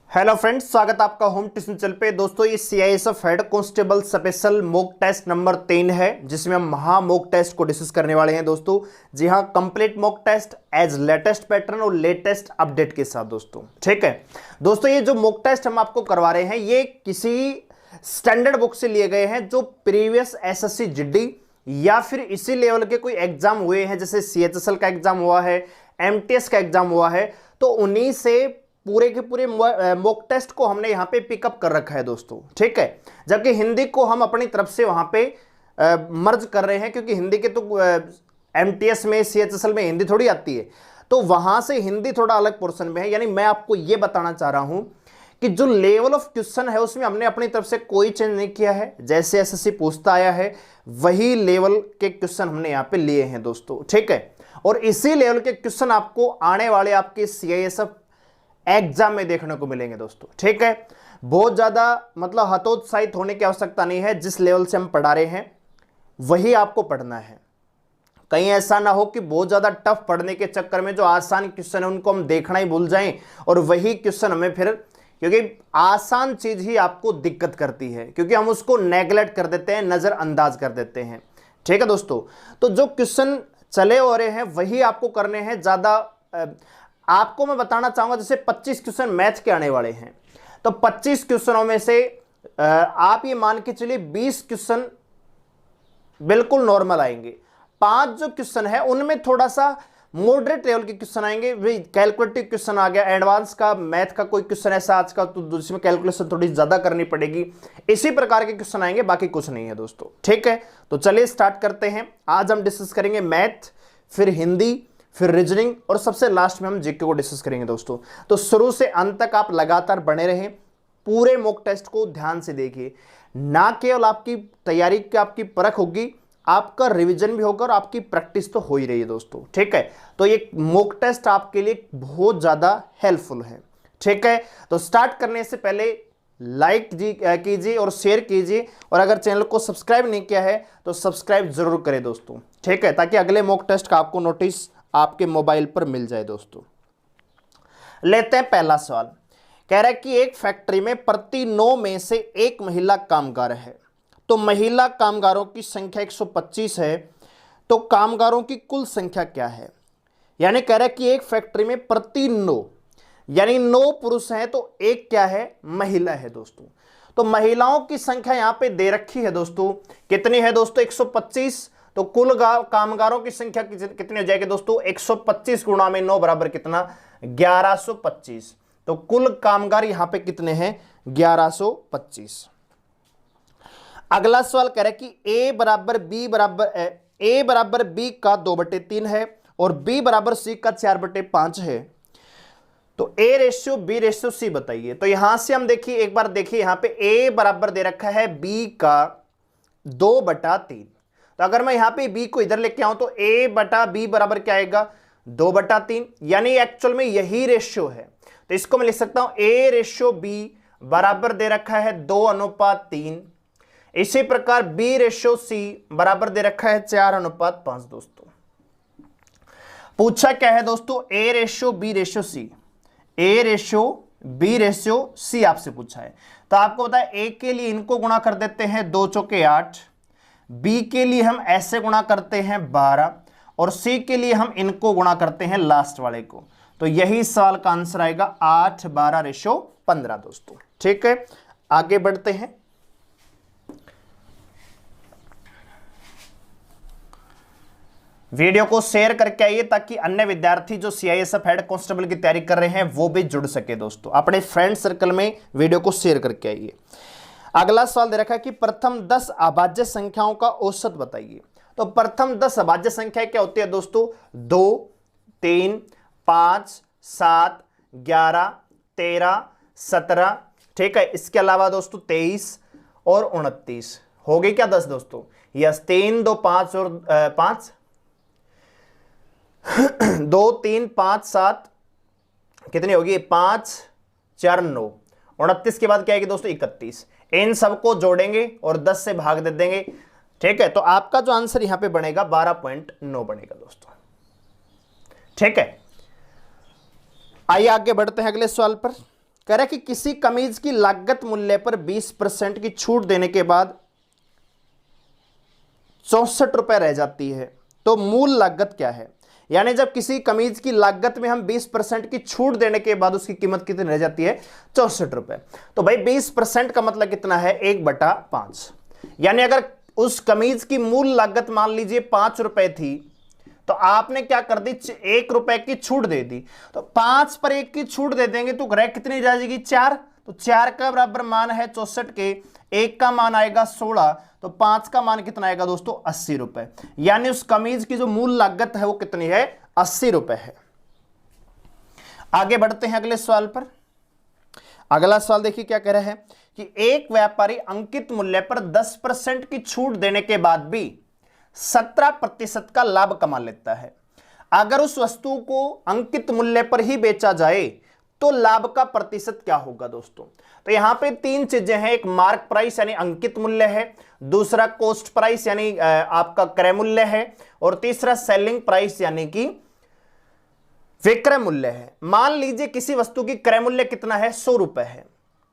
Hello friends, स्वागत आपका home tuition channel पे। दोस्तों, ये CISF head constable special mock test number 3 है, जिसमें हम महा मॉक टेस्ट को डिस्कस करने वाले हैं दोस्तों। जी हाँ, complete mock test as latest pattern और लेटेस्ट अपडेट के साथ दोस्तों। ठीक है दोस्तों, ये जो मॉक टेस्ट हम आपको करवा रहे हैं ये किसी स्टैंडर्ड बुक से लिए गए हैं जो प्रीवियस एसएससी जीडी या फिर इसी लेवल के कोई एग्जाम हुए हैं, जैसे सीएचएसएल का एग्जाम हुआ है, एमटीएस का एग्जाम हुआ है, तो उन्हीं से पूरे के पूरे मॉक टेस्ट को हमने यहां पे पिकअप कर रखा है दोस्तों। ठीक है, जबकि हिंदी को हम अपनी तरफ से वहां पे मर्ज कर रहे हैं, क्योंकि हिंदी के तो एमटीएस में सीएचएसएल में हिंदी थोड़ी आती है, तो वहां से हिंदी थोड़ा अलग पोर्शन में है। यानी मैं आपको यह बताना चाह रहा हूं कि जो लेवल ऑफ क्वेश्चन है उसमें हमने अपनी तरफ से कोई चेंज नहीं किया है। जैसे एसएससी पूछता आया है वही लेवल के क्वेश्चन हमने यहां पे लिए हैं दोस्तों। ठीक है, और इसी लेवल के क्वेश्चन आपको आने वाले आपके सीआईएसएफ एग्जाम में देखने को मिलेंगे दोस्तों। ठीक है, बहुत ज्यादा मतलब हतोत्साहित होने की आवश्यकता नहीं है। जिस लेवल से हम पढ़ा रहे हैं वही आपको पढ़ना है। कहीं ऐसा ना हो कि बहुत ज्यादा टफ पढ़ने के चक्कर में जो आसान क्वेश्चन है उनको हम देखना ही भूल जाएं और वही क्वेश्चन हमें फिर, क्योंकि आसान चीज ही आपको दिक्कत करती है, क्योंकि हम उसको नेग्लेक्ट कर देते हैं, नजरअंदाज कर देते हैं। ठीक है दोस्तों, तो जो क्वेश्चन चले हो रहे हैं वही आपको करने हैं। ज्यादा आपको मैं बताना चाहूंगा, जैसे 25 क्वेश्चन मैथ के आने वाले हैं, तो 25 क्वेश्चनों में से आप ये मान के चलिए 20 क्वेश्चन बिल्कुल नॉर्मल आएंगे। 5 जो क्वेश्चन है उनमें थोड़ा सा मॉडरेट लेवल के क्वेश्चन आएंगे। कैलकुलेटिव क्वेश्चन आ गया, एडवांस का मैथ का कोई क्वेश्चन ऐसा आज का तो जिसमें कैलकुलेशन थोड़ी ज्यादा करनी पड़ेगी, इसी प्रकार के क्वेश्चन आएंगे, बाकी कुछ नहीं है दोस्तों। ठीक है, तो चलिए स्टार्ट करते हैं। आज हम डिस्कस करेंगे मैथ, फिर हिंदी, फिर रीजनिंग और सबसे लास्ट में हम जीके को डिस्कस करेंगे दोस्तों। तो शुरू से अंत तक आप लगातार बने रहें, पूरे मॉक टेस्ट को ध्यान से देखिए। ना केवल आपकी तैयारी की आपकी परख होगी, आपका रिवीजन भी होगा और आपकी प्रैक्टिस तो हो ही रही है दोस्तों। ठीक है, तो ये मॉक टेस्ट आपके लिए बहुत ज्यादा हेल्पफुल है। ठीक है, तो स्टार्ट करने से पहले लाइक कीजिए और शेयर कीजिए, और अगर चैनल को सब्सक्राइब नहीं किया है तो सब्सक्राइब जरूर करें दोस्तों। ठीक है, ताकि अगले मॉक टेस्ट का आपको नोटिस आपके मोबाइल पर मिल जाए दोस्तों। लेते हैं पहला सवाल। कह रहा है कि एक फैक्ट्री में प्रति 9 में से एक महिला कामगार है, तो महिला कामगारों की संख्या 125 है, तो कामगारों की कुल संख्या क्या है। यानी कह रहा है कि एक फैक्ट्री में प्रति 9, यानी 9 पुरुष हैं तो एक क्या है, महिला है दोस्तों। तो महिलाओं की संख्या यहां पे दे रखी है दोस्तों, कितनी है दोस्तों, 125। तो कुल कामगारों की संख्या कितनी हो जाएगी दोस्तों, 125 गुणा में 9 बराबर कितना, 1125। तो कुल कामगार यहां पे कितने हैं, 1125। अगला सवाल कह रहा है कि ए बराबर बी का 2/3 है और बी बराबर सी का 4/5 है, तो A ratio B ratio C बताइए। तो यहां से हम देखिए, एक बार देखिए, यहां पे ए बराबर दे रखा है बी का 2/3। तो अगर मैं यहां पे b को इधर लेके आऊं तो a बटा b बराबर क्या आएगा, 2/3। यानी एक्चुअल में यही रेशियो है, तो इसको मैं लिख सकता हूं a रेशियो b बराबर दे रखा है 2:3। इसी प्रकार b रेशियो c बराबर दे रखा है 4:5 दोस्तों। पूछा क्या है दोस्तों, a ratio b ratio c, a ratio b ratio c आपसे पूछा है। तो आपको पता है a के लिए इनको गुणा कर देते हैं 2 चौके 8, बी के लिए हम ऐसे गुणा करते हैं 12, और सी के लिए हम इनको गुणा करते हैं लास्ट वाले को। तो यही सवाल का आंसर आएगा 8:12:15 दोस्तों। ठीक है, आगे बढ़ते हैं। वीडियो को शेयर करके आइए ताकि अन्य विद्यार्थी जो सीआईएसएफ हेड कांस्टेबल की तैयारी कर रहे हैं वो भी जुड़ सके दोस्तों। अपने फ्रेंड सर्कल में वीडियो को शेयर करके आइए। अगला सवाल दे रखा है कि प्रथम 10 अभाज्य संख्याओं का औसत बताइए। तो प्रथम 10 अभाज्य संख्या क्या होती है दोस्तों, 2, 3, 5, 7, 11, 13, 17। ठीक है, इसके अलावा दोस्तों 23 और 29 हो गई क्या 10 दोस्तों। यस, 3, 2, 5 और 5 2, 3, 5, 7 कितनी होगी, 5, 4, 9, 29 के बाद क्या आएगी दोस्तों, 31। इन सबको जोड़ेंगे और 10 से भाग दे देंगे। ठीक है, तो आपका जो आंसर यहां पे बनेगा 12.9 बनेगा दोस्तों। ठीक है, आइए आगे बढ़ते हैं अगले सवाल पर। कह रहा है कि किसी कमीज की लागत मूल्य पर 20% की छूट देने के बाद 64 रुपए रह जाती है, तो मूल लागत क्या है? यानी जब किसी कमीज की लागत में हम 20% की छूट देने के बाद उसकी कीमत कितनी रह जाती है? 64 रुपए। तो भाई 20% का मतलब कितना है? 1/5। यानी अगर उस कमीज की मूल लागत मान लीजिए 5 रुपए थी, तो आपने क्या कर दी? 1 रुपए की छूट दे दी। तो 5 पर 1 की छूट दे देंगे तो रह कितनी जाएगी? 4। तो 4 का बराबर मान है 64 के, 1 का मान आएगा 16, तो 5 का मान कितना आएगा दोस्तों? 80 रुपए। यानी उस कमीज की जो मूल लागत है वो कितनी है? 80 रुपए है। आगे बढ़ते हैं अगले सवाल पर। अगला सवाल देखिए क्या कह रहा है कि एक व्यापारी अंकित मूल्य पर 10% की छूट देने के बाद भी 17% का लाभ कमा लेता है। अगर उस वस्तु को अंकित मूल्य पर ही बेचा जाए तो लाभ का प्रतिशत क्या होगा दोस्तों? तो यहां पे 3 चीजें हैं। एक मार्क प्राइस यानी अंकित मूल्य है, दूसरा कॉस्ट प्राइस यानी आपका क्रय मूल्य है, और तीसरा सेलिंग प्राइस यानी कि विक्रय मूल्य है। मान लीजिए किसी वस्तु की क्रय मूल्य कितना है? 100 रुपए है,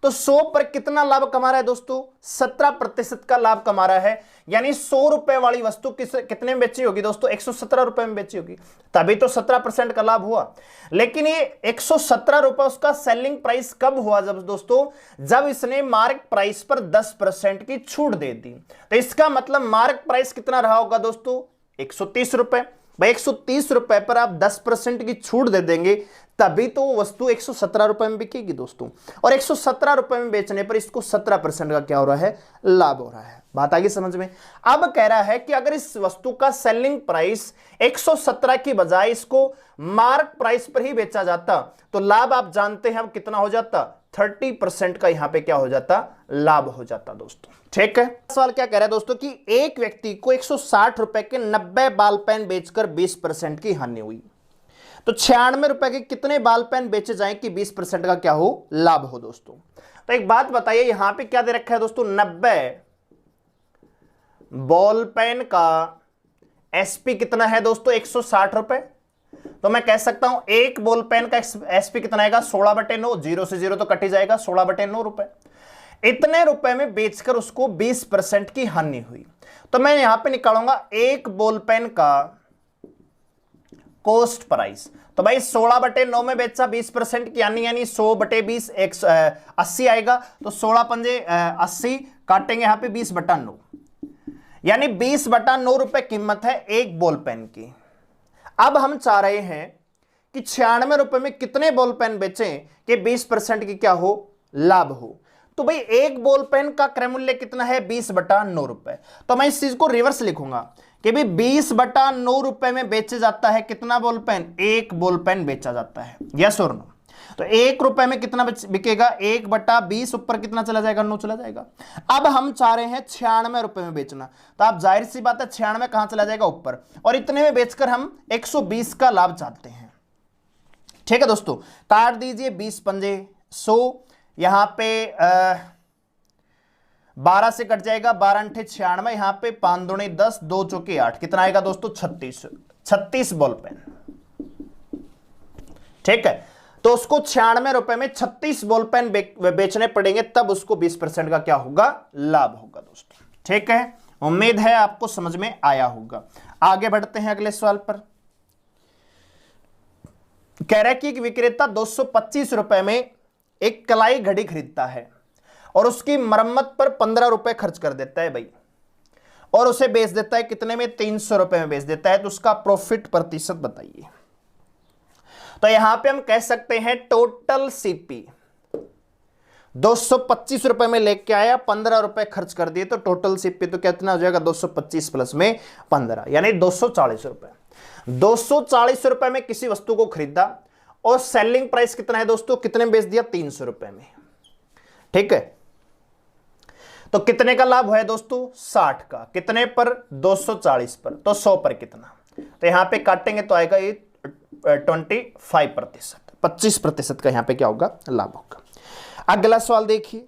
तो 100 पर कितना लाभ कमा रहा है दोस्तों? 17% का लाभ कमा रहा है। यानी 100 रुपए वाली वस्तु कितने में बेची होगी दोस्तों? 117 रुपए में बेची होगी, तभी तो 17% का लाभ हुआ। लेकिन ये 117 रुपए उसका सेलिंग प्राइस कब हुआ? जब दोस्तों, जब इसने मार्क प्राइस पर 10% की छूट दे दी। तो इसका मतलब मार्क प्राइस कितना रहा होगा दोस्तों? 130 रुपए। भाई 130 रुपए पर आप 10% की छूट दे देंगे, तभी तो वस्तु 117 रुपए में बिकेगी दोस्तों। और 117 रुपए में बेचने पर इसको 17% का क्या हो रहा है? लाभ हो रहा है। बात आगे समझ में? अब कह रहा है कि अगर इस वस्तु का सेलिंग प्राइस 117 की बजाय इसको मार्क प्राइस पर ही बेचा जाता तो लाभ आप जानते हैं अब कितना हो जाता? 30% का यहां पे क्या हो जाता? लाभ हो जाता दोस्तों। ठीक है। सवाल क्या कह रहा है दोस्तों कि एक व्यक्ति को 160 रुपए के 90 बाल पेन बेचकर 20% की हानि हुई, तो 96 रुपए के कितने बाल पेन बेचे जाएं कि 20% का क्या हो? लाभ हो दोस्तों। तो एक बात बताइए, यहां पे क्या दे रखा है दोस्तों? 90 बॉल पेन का एसपी कितना है दोस्तों? 160 रुपए। तो मैं कह सकता हूं एक बॉल पेन का एसपी कितना आएगा? 16/9। 0 से 0 तो कट ही जाएगा, 16/9 रुपए। इतने रुपए में बेचकर उसको 20% की हानि हुई। तो मैं यहां पे निकालूंगा एक बॉल पेन का कॉस्ट प्राइस। तो भाई 16/9 में बेचा 20% की हानि, यानी 100/20 80 आएगा। तो 16 पंजे 80, काटेंगे यहां पे 20/9, यानी 20/9 रुपए कीमत है एक बॉल पेन की। अब हम चाह रहे हैं कि 96 रुपए में कितने बॉल पेन बेचें कि 20% की क्या हो? लाभ हो। तो भाई एक बॉल पेन का क्रय मूल्य कितना है? 20/9 रुपए। तो मैं इस चीज को रिवर्स लिखूंगा कि भाई 20/9 रुपए में बेचे जाता है कितना बॉल पेन? एक बॉल पेन बेचा जाता है। यस और नो? तो 1 रुपए में कितना बिकेगा? 1/20, ऊपर कितना चला जाएगा? 9 चला जाएगा। अब हम चाह रहे हैं 96 रुपए में बेचना, तो आप जाहिर सी बात है 96 कहां चला जाएगा? ऊपर। और इतने में बेचकर हम 120 का लाभ चाहते हैं। ठीक है दोस्तों, काट दीजिए 20 पंजे 100, यहां पे 12 से कट जाएगा, 12 × 96, यहां पे 5 दूनी 10, 2 चौके 8, कितना आएगा दोस्तों? 36 बॉल पेन। ठीक है, तो उसको 96 रुपए में 36 बॉल पेन बेचने पड़ेंगे, तब उसको 20% का क्या होगा? लाभ होगा दोस्तों। ठीक है, उम्मीद है आपको समझ में आया होगा। आगे बढ़ते हैं अगले सवाल पर। कह रहा है कि एक विक्रेता 225 रुपए में एक कलाई घड़ी खरीदता है और उसकी मरम्मत पर 15 रुपए खर्च कर देता है भाई, और उसे बेच देता है कितने में? 300 रुपए में बेच देता है। तो उसका प्रॉफिट प्रतिशत बताइए। तो यहां पे हम कह सकते हैं टोटल सीपी 225 रुपए में लेके आया, 15 रुपए खर्च कर दिए, तो टोटल सीपी तो कितना हो जाएगा? 225 प्लस में 15, यानी 240 रुपए। 240 रुपए में किसी वस्तु को खरीदा और सेलिंग प्राइस कितना है दोस्तों? कितने में बेच दिया? 300 रुपए में। ठीक है, तो कितने का लाभ है दोस्तों? 60 का। कितने पर? 240 पर। तो 100 पर कितना? तो यहां पे काटेंगे तो आएगा ये 25%, 25% का यहां पे क्या होगा? लाभ होगा। अगला सवाल देखिए,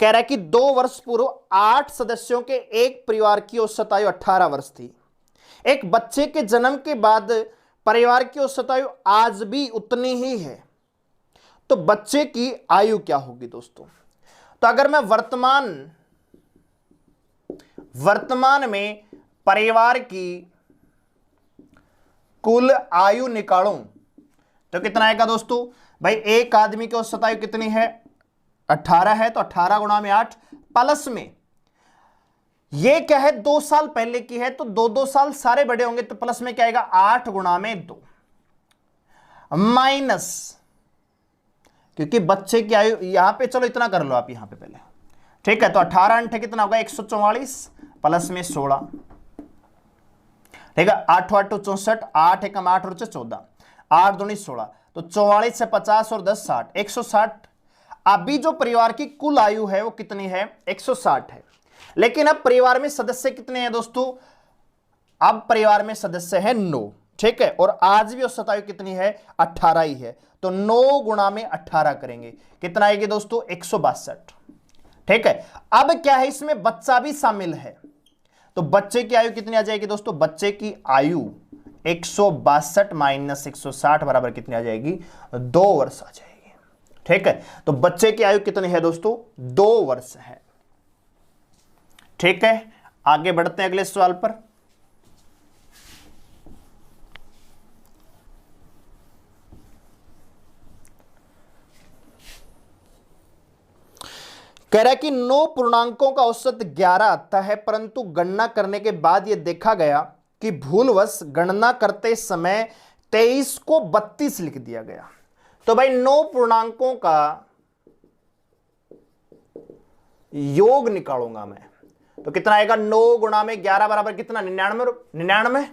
कह रहा है कि 2 वर्ष पूर्व 8 सदस्यों के एक परिवार की औसत आयु 18 वर्ष थी। एक बच्चे के जन्म के बाद परिवार की औसत आयु आज भी उतनी ही है, तो बच्चे की आयु क्या होगी दोस्तों? तो अगर मैं वर्तमान में परिवार की कुल आयु निकालूं तो कितना आएगा दोस्तों? भाई एक आदमी की औसत आयु कितनी है? 18 है, तो 18 गुणा में 8 प्लस में ये क्या है 2 साल पहले की है, तो 2 साल सारे बड़े होंगे, तो प्लस में क्या आएगा 8 गुणा में 2 माइनस, क्योंकि बच्चे की आयु यहां पे, चलो इतना कर लो आप यहां पे पहले, ठीक है। तो 18 अंठे कितना होगा 144 प्लस में 16, ठीक है। 8 8 64, 8 एकम 8 और 14, 8 दूनी 16, तो 44 से 50 और 10 60, 160। अभी जो परिवार की कुल आयु है वो कितनी है? 160 है। लेकिन अब परिवार में सदस्य कितने हैं दोस्तों? अब परिवार में सदस्य है 9, ठीक है। और आज भी औसत आयु कितनी है? 18 ही है। तो 9 गुणा में 18 करेंगे, कितना आएगी दोस्तों? 162, ठीक है। अब क्या है, इसमें बच्चा भी शामिल है, तो बच्चे की आयु कितनी आ जाएगी दोस्तों? बच्चे की आयु 162 माइनस 160 बराबर कितनी आ जाएगी? 2 वर्ष आ जाएगी, ठीक है। तो बच्चे की आयु कितनी है दोस्तों? 2 वर्ष है, ठीक है। आगे बढ़ते हैं अगले सवाल पर। कह रहा है कि 9 पूर्णांकों का औसत 11 आता है, परंतु गणना करने के बाद यह देखा गया कि भूलवश गणना करते समय 23 को 32 लिख दिया गया। तो भाई 9 पूर्णांकों का योग निकालूंगा मैं, तो कितना आएगा? 9 गुणा में 11 बराबर कितना? 99।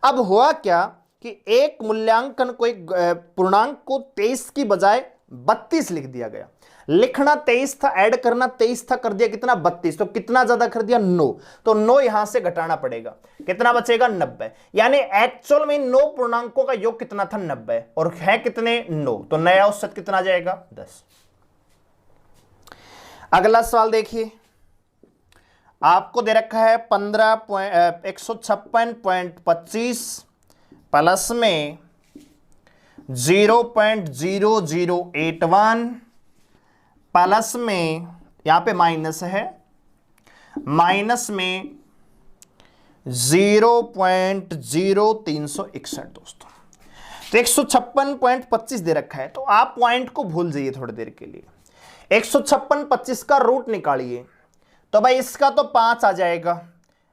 अब हुआ क्या कि एक मूल्यांकन को, एक पूर्णांक को 23 की बजाय 32 लिख दिया गया। लिखना 23 था, ऐड करना 23 था, कर दिया कितना? 32। तो कितना ज्यादा कर दिया? 9। तो 9 यहां से घटाना पड़ेगा, कितना बचेगा? 90। यानी एक्चुअल में 9 पूर्णांकों का योग कितना था? 90, और है कितने? 9। तो नया औसत कितना जाएगा? 10। अगला सवाल देखिए, आपको दे रखा है 156.25 प्लस में 0.0081 प्लस में, यहां पे माइनस है, माइनस में 0.0361 दोस्तों। तो 156.25 दे रखा है, तो आप पॉइंट को भूल जाइए थोड़ी देर के लिए। 156.25 का रूट निकालिए, तो भाई इसका तो 5 आ जाएगा।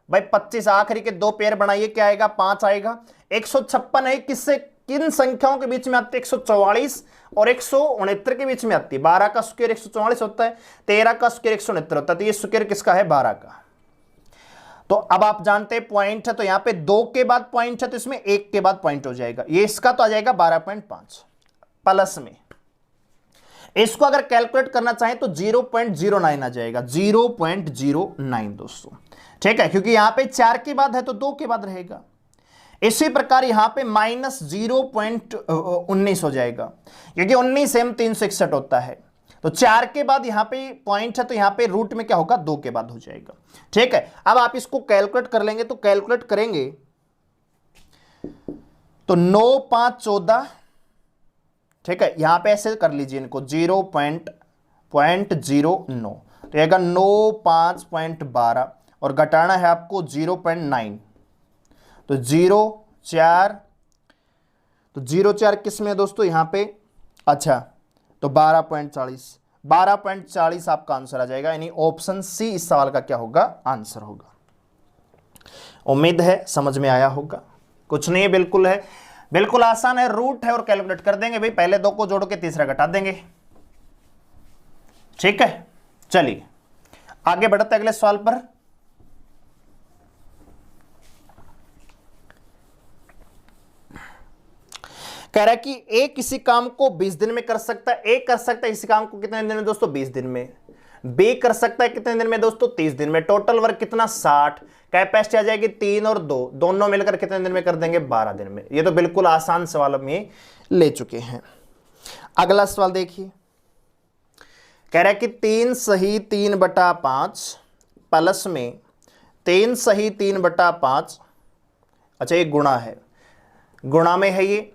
भाई 25 आखिरी के 2 पेयर बनाइए, क्या आएगा? 5 आएगा। 156 है, किससे, किन संख्याओं के बीच में आती है? 144 और 169 के बीच में आती है। 12 का स्क्वायर 144 होता है, 13 का स्क्वायर 169 होता है, तो ये स्क्वायर किसका है? 12 का। तो अब आप जानते हैं पॉइंट है, तो यहां पे 2 के बाद पॉइंट है, तो इसमें 1 के बाद पॉइंट हो जाएगा। ये इसका तो आ जाएगा 12.5 प्लस में, इसको अगर कैलकुलेट करना चाहें तो 0.09 आ जाएगा, 0.09 दोस्तों, ठीक है। क्योंकि यहां पे 4 के बाद है तो 2 के बाद रहेगा। इसी प्रकार यहां पे माइनस 0.19 हो जाएगा, क्योंकि 19 m 361 होता है, तो 4 के बाद यहां पे पॉइंट है, तो यहां पे रूट में क्या होगा? 2 के बाद हो जाएगा, ठीक है। अब आप इसको कैलकुलेट कर लेंगे, तो कैलकुलेट करेंगे तो 9 5 14, ठीक है। यहां पे ऐसे कर लीजिए इनको, 0.09, तो आएगा 9 5.12, और घटाना है आपको 0.9, तो 0.4, तो 0.4 किस में है दोस्तों? यहां पे, अच्छा, तो 12.40 आपका आंसर आ जाएगा। यानी ऑप्शन सी इस सवाल का क्या होगा? आंसर होगा। उम्मीद है समझ में आया होगा। कुछ नहीं है, बिल्कुल है, बिल्कुल आसान है, रूट है और कैलकुलेट कर देंगे भाई। पहले 2 को जोड़ के तीसरा घटा देंगे, ठीक है। चलिए आगे बढ़ते अगले सवाल पर। कह रहा है कि ए किसी काम को 20 दिन में कर सकता है, ए कर सकता है इसी काम को कितने दिन में दोस्तों? 20 दिन में। बी कर सकता है कितने दिन में दोस्तों? 30 दिन में। टोटल वर्क कितना? 60। कैपेसिटी आ जाएगी 3 और 2, दोनों मिलकर कितने दिन में कर देंगे? 12 दिन में। ये तो बिल्कुल आसान सवाल हम ये ले चुके हैं। अगला सवाल देखिए, कह रहा है कि 3 सही 3/5 प्लस में 3 सही 3/5, अच्छा ये गुणा है, गुणा में है ये,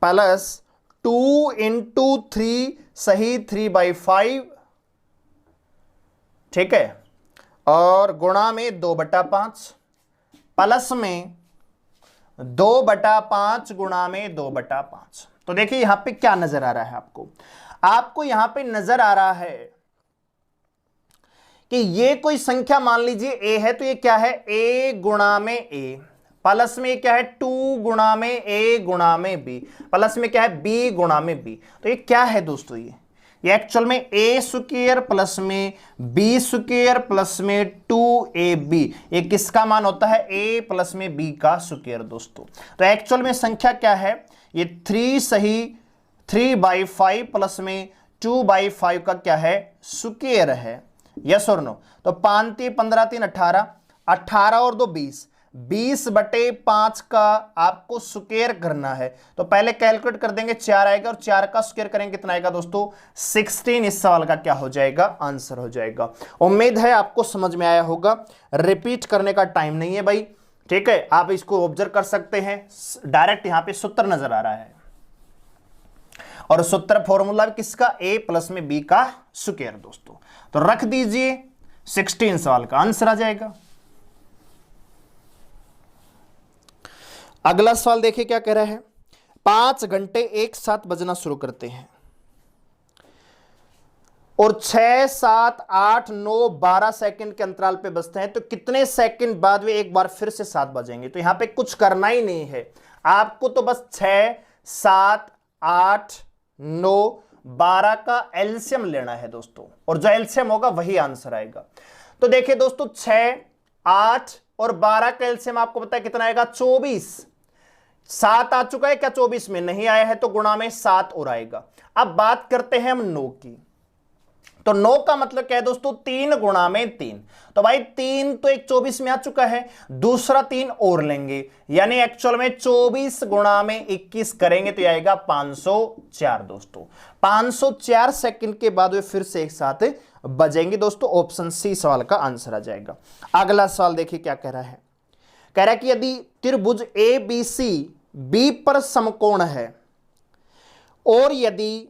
प्लस 2 × 3 सही 3/5, ठीक है, और गुणा में 2/5 प्लस में 2/5 गुणा में 2/5। तो देखिए यहां पे क्या नजर आ रहा है आपको यहां पे नजर आ रहा है कि ये कोई संख्या मान लीजिए a है, तो ये क्या है a गुणा में a, प्लस में क्या है 2 गुणा में a गुणा में b, प्लस में क्या है b गुणा में b। तो ये क्या है दोस्तों, ये एक्चुअल में a स्क्वायर प्लस में b स्क्वायर प्लस में 2ab, ये किसका मान होता है a प्लस में b का स्क्वायर दोस्तों। तो एक्चुअल में संख्या क्या है, ये 3 सही 3/5 प्लस में 2/5 का क्या है स्क्वायर है, यस और नो। तो 5 3 15 3 18, 18 और 2 20, 20/5 का आपको स्क्वायर करना है। तो पहले कैलकुलेट कर देंगे, 4 आएगा और 4 का स्क्वायर करेंगे कितना आएगा दोस्तों 16। इस सवाल का क्या हो जाएगा आंसर हो जाएगा। उम्मीद है आपको समझ में आया होगा, रिपीट करने का टाइम नहीं है भाई, ठीक है। आप इसको ऑब्जर्व कर सकते हैं, डायरेक्ट यहां पे सूत्र नजर आ रहा है और सूत्र फॉर्मूला किसका a प्लस में b का स्क्वायर दोस्तों। तो रख दीजिए 16 सवाल का आंसर आ जाएगा। अगला सवाल देखिए क्या कह रहा है, 5 घंटे एक साथ बजना शुरू करते हैं और 6 7 8 9 12 सेकंड के अंतराल पे बजते हैं, तो कितने सेकंड बाद वे एक बार फिर से 7 बजेंगे। तो यहां पे कुछ करना ही नहीं है आपको, तो बस 6 7 8 9 12 का एलसीएम लेना है दोस्तों, और जो एलसीएम होगा वही आंसर आएगा। तो देखिए दोस्तों 6 8 और 12 का एलसीएम आपको पता है कितना आएगा 24। 7 आ चुका है क्या 24 में, नहीं आया है तो गुणा में 7 और आएगा। अब बात करते हैं हम 9 की, तो 9 का मतलब क्या है दोस्तों 3 गुणा में 3। तो भाई 3 तो एक 24 में आ चुका है, दूसरा 3 और लेंगे, यानी एक्चुअल में 24 गुणा में 21 करेंगे तो आएगा 504 दोस्तों। 504 सेकंड के बाद वे फिर से एक साथ बजेंगे दोस्तों। ऑप्शन सी सवाल का आंसर आ जाएगा। अगला सवाल देखिए क्या कह रहा है, कह रहा है कि यदि त्रिभुज ABC B पर समकोण है और यदि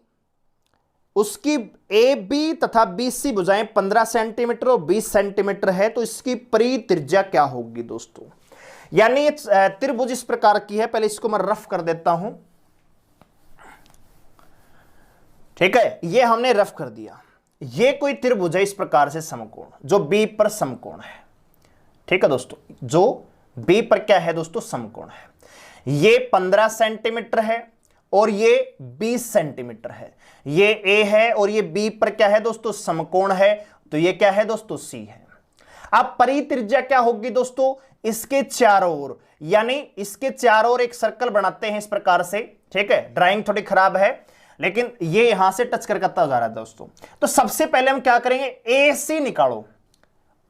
उसकी AB तथा BC भुजाएं 15 सेंटीमीटर और 20 सेंटीमीटर है, तो इसकी परित्रिज्या क्या होगी दोस्तों। यानी त्रिभुज इस प्रकार की है, पहले इसको मैं रफ कर देता हूं, ठीक है, ये हमने रफ कर दिया। ये कोई त्रिभुज है इस प्रकार से समकोण, जो B पर समकोण है, ठीक है दोस्तों, जो B पर क्या है दोस्तों समकोण है। ये 15 सेंटीमीटर है और ये 20 सेंटीमीटर है, ये A है और ये B पर क्या है दोस्तों समकोण है, तो ये क्या है दोस्तों C है। अब परित्रिज्या क्या होगी दोस्तों, इसके चारों ओर, यानी इसके चारों ओर एक सर्कल बनाते हैं इस प्रकार से, ठीक है। ड्राइंग थोड़ी खराब है लेकिन ये यहां से टच कर करता जा रहा है दोस्तों। तो सबसे पहले हम क्या करेंगे, AC निकालो।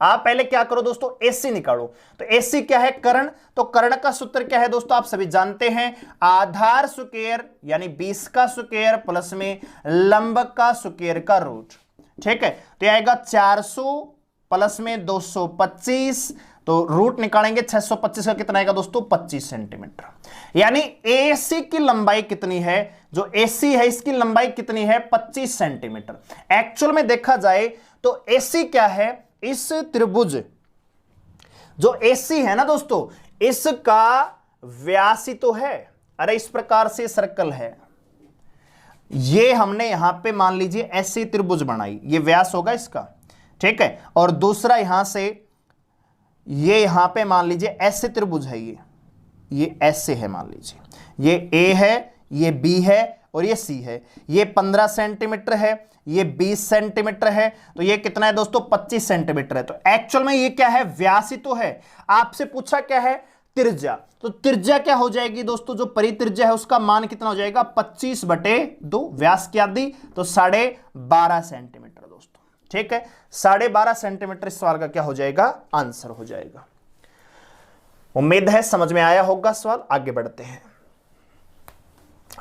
आप पहले क्या करो दोस्तों, AC निकालो। तो AC क्या है, कर्ण। तो कर्ण का सूत्र क्या है दोस्तों, आप सभी जानते हैं, आधार स्क्वायर यानी 20 का स्क्वायर प्लस में लंब का स्क्वायर का रूट, ठीक है। तो यह आएगा 400 प्लस में 225, तो रूट निकालेंगे 625 का कितना आएगा दोस्तों 25 सेंटीमीटर। यानी AC की लंबाई कितनी है, जो AC है इसकी लंबाई कितनी है 25 सेंटीमीटर। एक्चुअल में देखा जाए तो AC क्या है, इस त्रिभुज जो AC है ना दोस्तों, इसका व्यास ही तो है। अरे इस प्रकार से सर्कल है, ये हमने यहां पे मान लीजिए ऐसी त्रिभुज बनाई, ये व्यास होगा इसका, ठीक है। और दूसरा यहां से ये यहां पे मान लीजिए ऐसे त्रिभुज है, ये ऐसे है मान लीजिए, ये A है, ये B है और ये C है। ये 15 सेंटीमीटर है, ये 20 सेंटीमीटर है, तो ये कितना है दोस्तों 25 सेंटीमीटर है। तो एक्चुअल में ये क्या है, व्यास ही तो है। आपसे पूछा क्या है, त्रिज्या। तो त्रिज्या क्या हो जाएगी दोस्तों, जो परित्रिज्या है उसका मान कितना हो जाएगा 25/2, व्यास की आधी तो 12.5 सेंटीमीटर दोस्तों, ठीक है। 12.5 सेंटीमीटर इस सवाल का क्या हो जाएगा आंसर हो जाएगा। उम्मीद है समझ में आया होगा सवाल। आगे बढ़ते हैं,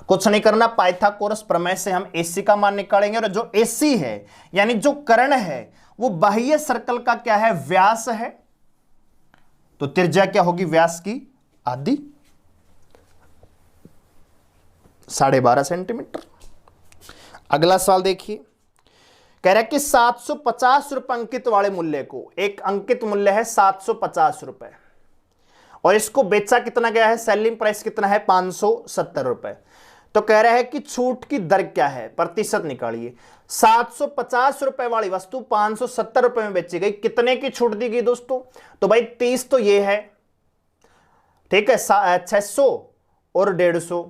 कुछ नहीं करना, पाइथागोरस प्रमेय से हम AC का मान निकालेंगे, और जो AC है यानी जो कर्ण है वो बाह्य सर्कल का क्या है व्यास है, तो त्रिज्या क्या होगी व्यास की आधी 12.5 सेंटीमीटर। अगला सवाल देखिए, कह रहा है कि 750 रुपए अंकित वाले मूल्य को, एक अंकित मूल्य है 750 रुपए और इसको बेचा कितना गया है, सेलिंग प्राइस कितना है 570 रुपए। तो कह रहा है कि छूट की दर क्या है, प्रतिशत निकालिए। 750 रुपए वाली वस्तु 570 रुपए में बेची गई, कितने की छूट दी गई दोस्तों? तो भाई 30 तो ये है, ठीक है, 600 और 150,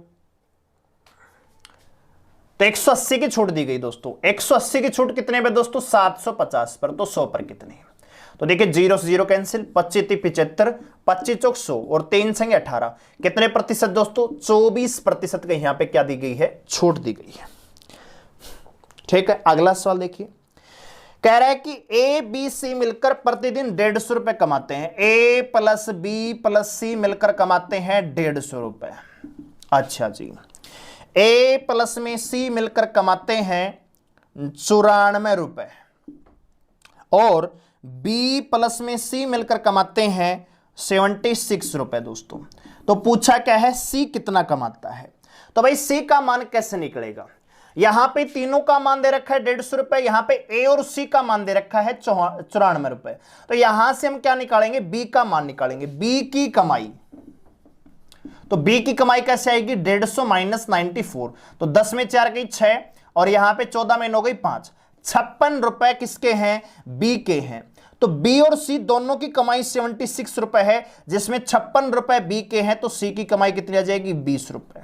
तो 180 की छूट दी गई दोस्तों। 180 की छूट कितने पे दोस्तों? 750 पर, तो 100 पर कितने? तो देखिए 0 से 0 कैंसिल, 25 75, 25 चौक 100 और 3 संगे 18, कितने प्रतिशत दोस्तों? 24% का यहां पे क्या दी गई है, छूट दी गई है। ठीक है, अगला सवाल देखिए, कह रहा है कि ए बी सी मिलकर प्रतिदिन 150 रुपए कमाते हैं। ए प्लस बी प्लस सी मिलकर कमाते हैं 150 रुपए। अच्छा जी, ए प्लस में सी मिलकर कमाते हैं 94 रुपए और बी प्लस में सी मिलकर कमाते हैं 76 रुपए दोस्तों। तो पूछा क्या है, सी कितना कमाता है? तो भाई सी का मान कैसे निकलेगा? यहां पे तीनों का मान दे रखा है 150 रुपए, यहां पे ए और सी का मान दे रखा है 94 रुपए। तो यहां से हम क्या निकालेंगे, बी का मान निकालेंगे, बी की कमाई। तो बी की कमाई कैसे आएगी, 150 माइनस 94, तो 10 में 4 गई 6 और यहां पे 14 में 9 गई 5, 56 रुपए किसके हैं, बी के हैं। तो बी और सी दोनों की कमाई 76 रुपए है, जिसमें 56 रुपए बी के हैं, तो सी की कमाई कितनी आ जाएगी, 20 रुपए।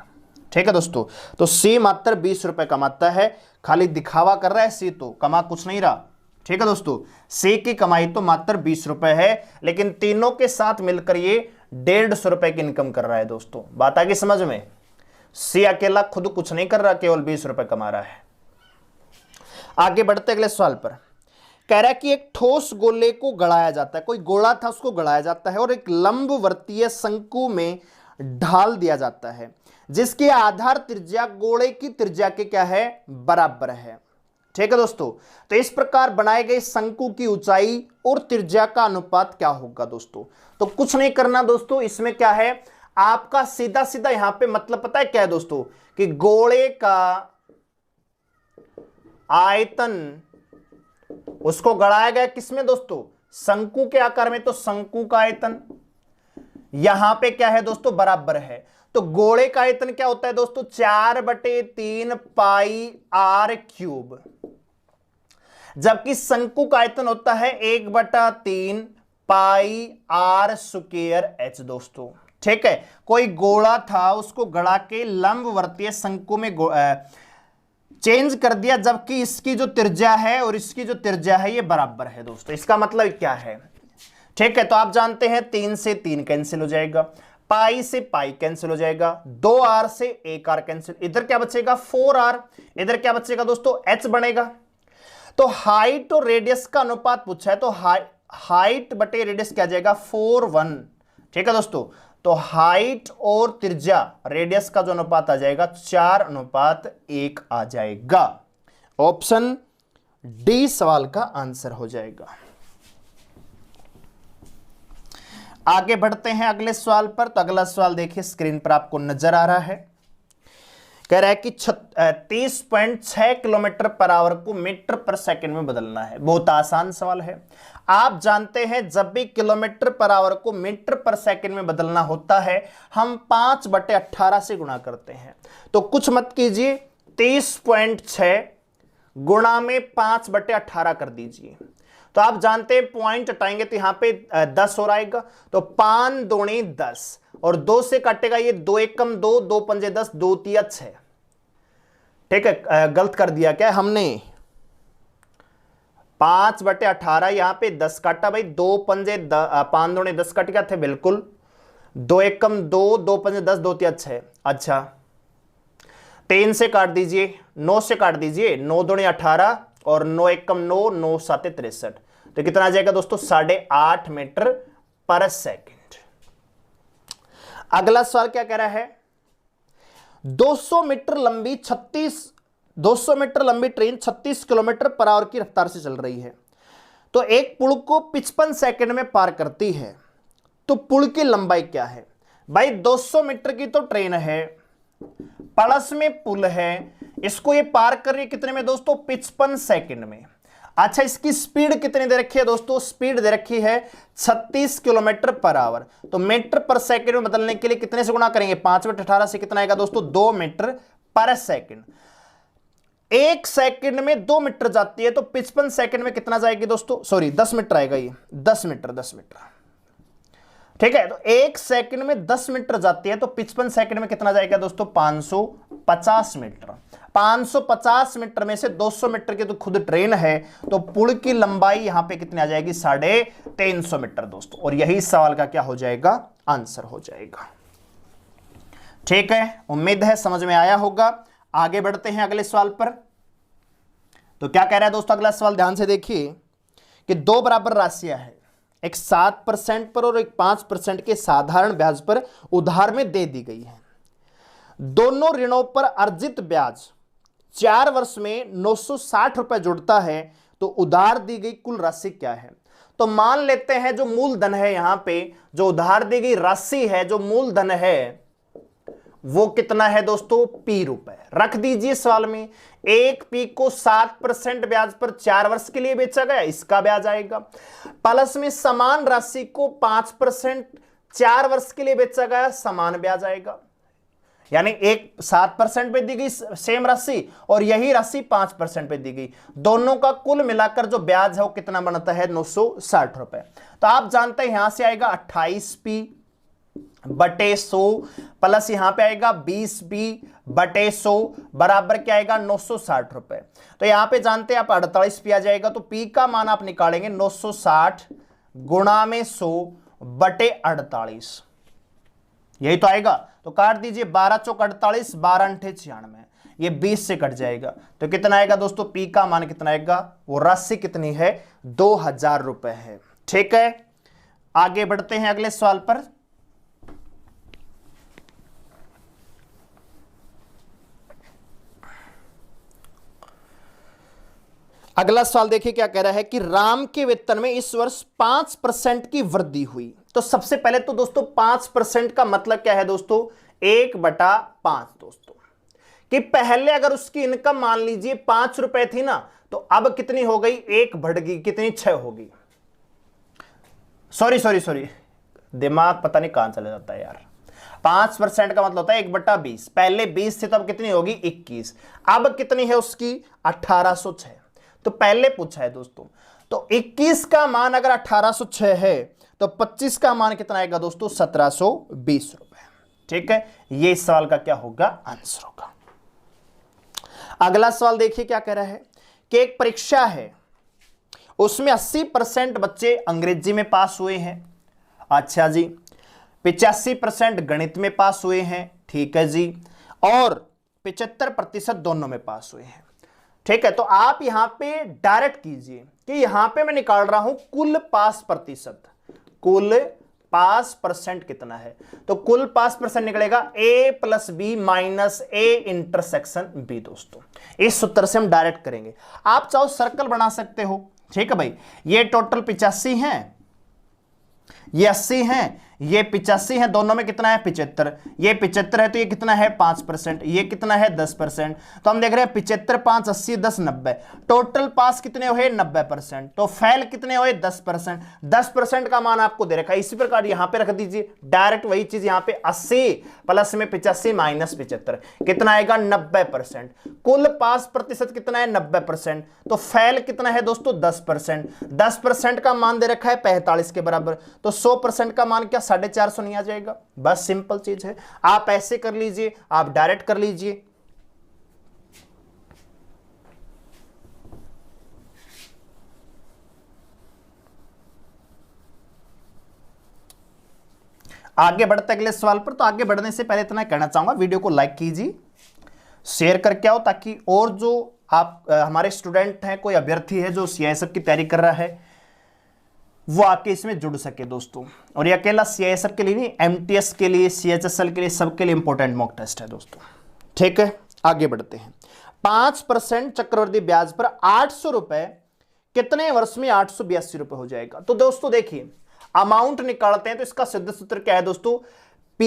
ठीक है दोस्तों, तो सी मात्र 20 रुपए कमाता है, खाली दिखावा कर रहा है सी, तो कमा कुछ नहीं रहा। ठीक है दोस्तों, सी की कमाई तो मात्र 20 रुपए है, लेकिन तीनों के साथ मिलकर ये 150 रुपए की इनकम कर रहा है दोस्तों। बात आ गई समझ में? सी अकेला खुद कुछ नहीं कर रहा, केवल 20 रुपए कमा रहा है। आगे बढ़ते अगले सवाल पर, कह रहा है कि एक ठोस गोले को गड़ाया जाता है, कोई गोला था उसको गड़ाया जाता है और एक लंबवर्तीय शंकु में ढाल दिया जाता है, जिसकी आधार त्रिज्या गोले की त्रिज्या के क्या है, बराबर है। ठीक है दोस्तों, तो इस प्रकार बनाए गए शंकु की ऊंचाई और त्रिज्या का अनुपात क्या होगा दोस्तों? तो कुछ नहीं करना दोस्तों, इसमें क्या है आपका सीधा सीधा यहां पे मतलब पता है क्या है दोस्तों, कि गोले का आयतन उसको गड़ाया गया किसमें दोस्तों, शंकु के आकार में, तो शंकु का आयतन यहां पे क्या है दोस्तों, बराबर है। तो गोले का आयतन क्या होता है दोस्तों, 4/3 पाई आर क्यूब, जबकि शंकु का आयतन होता है 1/3 पाई आर स्क्वायर एच दोस्तों। ठीक है, कोई गोला था उसको गड़ा के लंबवर्तीय शंकु में चेंज कर दिया, जबकि इसकी जो त्रिज्या है और इसकी जो त्रिज्या है ये बराबर है दोस्तों। इसका मतलब क्या है? ठीक है, तो आप जानते हैं 3 से 3 कैंसिल हो जाएगा, पाई से पाई कैंसिल हो जाएगा, 2r से 1r कैंसिल, इधर क्या बचेगा 4r, इधर क्या बचेगा दोस्तों h बनेगा। तो हाइट और रेडियस का अनुपात पूछा है, तो हाइट बटे रेडियस क्या आ जाएगा 4:1। ठीक है दोस्तों, तो हाइट और त्रिज्या रेडियस का जो अनुपात आ जाएगा 4:1 आ जाएगा। ऑप्शन डी सवाल का आंसर हो जाएगा। आगे बढ़ते हैं अगले सवाल पर। तो अगला सवाल देखिए, स्क्रीन पर आपको नजर आ रहा है, कह रहा है कि 30.6 किलोमीटर पर आवर को मीटर पर सेकंड में बदलना है। बहुत आसान सवाल है। आप जानते हैं जब भी किलोमीटर पर आवर को मीटर पर सेकंड में बदलना होता है हम 5/18 से गुणा करते हैं। तो कुछ मत कीजिए, 30.6 गुणा में 5/18 कर दीजिए। तो आप जानते हैं पॉइंट हटाएंगे तो यहां पे 10 हो आएगा, तो 5 दूनी 10 और 2 से काटेगा ये 2 एकम 2, 2 पंजे 10, 2 तिया 6। ठीक है, गलत कर दिया क्या हमने, 5/18 यहां पे 10 काटा भाई, 2 पंजे 5 दूनी 10 कट गया थे बिल्कुल, 2 एकम 2, 2 पंजे 10, 2 तिया 6। अच्छा 3 से काट दीजिए, 9 से काट दीजिए, 9 दूनी 18 और 9 एकम 9, 9 7 63, तो कितना आ जाएगा दोस्तों 8.5 मीटर पर सेकंड। अगला सवाल क्या कह रहा है, 200 मीटर लंबी ट्रेन 36 किलोमीटर पर आवर की रफ्तार से चल रही है, तो एक पुल को 55 सेकंड में पार करती है, तो पुल की लंबाई क्या है? भाई 200 मीटर की तो ट्रेन है, प्लस में पुल है, इसको ये पार कर रही है कितने में दोस्तों? 55 सेकंड में। अच्छा, इसकी स्पीड कितनी दे रखी है दोस्तों? स्पीड दे रखी है 36 किलोमीटर पर आवर। तो मीटर पर सेकंड में बदलने के लिए कितने से गुणा करेंगे? 5 बटे 18 से कितना आएगा दोस्तों? 2 मीटर पर सेकंड। 1 सेकंड में 2 मीटर जाती है, तो 55 सेकंड में कितना जाएगी दोस्तों? सॉरी 10 मीटर आएगा, ये 10 मीटर। ठीक है, तो 1 सेकंड में 10 मीटर जाती है, तो 55 सेकंड में कितना जाएगा दोस्तों? 550 मीटर। 550 मीटर में से 200 मीटर की तो खुद ट्रेन है, तो पुल की लंबाई यहां पे कितनी आ जाएगी? 350 मीटर दोस्तों। और यही सवाल का क्या हो जाएगा? आंसर हो जाएगा। ठीक है, उम्मीद है समझ में आया होगा। आगे बढ़ते हैं अगले सवाल पर। तो क्या कह रहा है दोस्तों अगला सवाल? ध्यान से देखिए कि दो बराबर राशियां हैं, एक 7% पर और एक 5% के साधारण ब्याज पर उधार में दे दी गई है। दोनों ऋणों पर अर्जित ब्याज 4 वर्ष में 960 रुपए जुड़ता है, तो उधार दी गई कुल राशि क्या है? तो मान लेते हैं जो मूलधन है, यहां पे जो उधार दी गई राशि है, जो मूलधन है वो कितना है दोस्तों? P रुपए। रख दीजिए सवाल में। एक P को 7% ब्याज पर 4 वर्ष के लिए बेचा गया, इसका ब्याज आएगा। प्लस में समान राशि को 5% 4 वर्ष के लिए बेचा गया, समान ब्याज आएगा। यानी एक 7% पे दी गई सेम राशि और यही राशि 5% पे दी गई, दोनों का कुल मिलाकर जो ब्याज है वो कितना बनता है? 960 रुपए। तो आप जानते हैं यहां से आएगा 28P बटे 100 प्लस यहां पे आएगा 20P बटे 100 बराबर क्या आएगा? 960 रुपए। तो यहां पे जानते हैं आप 48P आ जाएगा, तो P का मान आप निकालेंगे 960 गुणा में 100 बटे 48, यही तो आएगा। तो काट दीजिए, 12 चौक 48, 12 अंठे 96, ये 20 से कट जाएगा। तो कितना आएगा दोस्तों? P का मान कितना आएगा? वो राशि कितनी है? 2000 रुपए है। ठीक है, आगे बढ़ते हैं अगले सवाल पर। अगला सवाल देखिए क्या कह रहा है कि राम के वेतन में इस वर्ष 5% की वृद्धि हुई। तो सबसे पहले तो दोस्तों 5% का मतलब क्या है दोस्तों? 1/5 दोस्तों। कि पहले अगर उसकी इनकम मान लीजिए 5 रुपए थी ना, तो अब कितनी हो गई? 1 बढ़ गई, कितनी? 6 होगी। सॉरी, दिमाग पता नहीं कहां चला जाता है यार। 5% का मतलब होता है 1/20। पहले 20 थी, तो अब कितनी होगी? 21। अब कितनी है उसकी? 1806। तो पहले पूछा है दोस्तों, तो 21 का मान अगर 1806 है, तो 25 का मान कितना आएगा दोस्तों? 1720 रुपए। ठीक है, ये इस सवाल का क्या होगा? आंसर होगा। अगला सवाल देखिए क्या कह रहा है कि एक परीक्षा है, उसमें 80% बच्चे अंग्रेजी में पास हुए हैं। अच्छा जी, 85% गणित में पास हुए हैं। ठीक है जी, और 75% दोनों में पास हुए हैं। ठीक है, तो आप यहां पे डायरेक्ट कीजिए कि यहां पे मैं निकाल रहा हूं कुल पास प्रतिशत। कुल पास परसेंट कितना है? तो कुल पास परसेंट निकलेगा A + B minus A intersection B दोस्तों। इस सूत्र से हम डायरेक्ट करेंगे। आप चाहो सर्कल बना सकते हो। ठीक है भाई, ये टोटल 85 है, ये 80 है, ये 85 है, दोनों में कितना है? 75। ये 75 है, तो ये कितना है? 5%। ये कितना है? 10%। तो हम देख रहे हैं 75, 5, 80, 10, 90। टोटल पास कितने हुए? 90%। तो फेल कितने हुए? 10%। 10% का मान आपको दे रखा है। इसी प्रकार यहां पे रख दीजिए डायरेक्ट वही चीज यहां पे। 80 प्लस में 85 माइनस 75 कितना आएगा? 90%। कुल पास प्रतिशत कितना है? 90%। तो फेल कितना है दोस्तों? 10%। 10% का मान दे रखा है 45 के बराबर, तो 100% का मान क्या? 450 नहीं आ जाएगा? बस सिंपल चीज है। आप ऐसे कर लीजिए, आप डायरेक्ट कर लीजिए। आगे बढ़ते अगले सवाल पर। तो आगे बढ़ने से पहले इतना कहना चाहूंगा, वीडियो को लाइक कीजिए, शेयर करके आओ, ताकि और जो आप हमारे स्टूडेंट हैं, कोई अभ्यर्थी है जो सीआईएसएफ की तैयारी कर रहा है, वो आके इसमें जुड़ सके दोस्तों। और ये अकेला सीआईएसएफ के लिए नहीं, एमटीएस के लिए, सीएचएसएल के लिए, सबके लिए इंपॉर्टेंट मॉक टेस्ट है दोस्तों। ठीक है, आगे बढ़ते हैं। 5% चक्रवृद्धि ब्याज पर 800 रुपए कितने वर्ष में 882 रुपए हो जाएगा? तो दोस्तों देखिए, अमाउंट निकालते हैं तो इसका सिद्ध सूत्र क्या है दोस्तों? P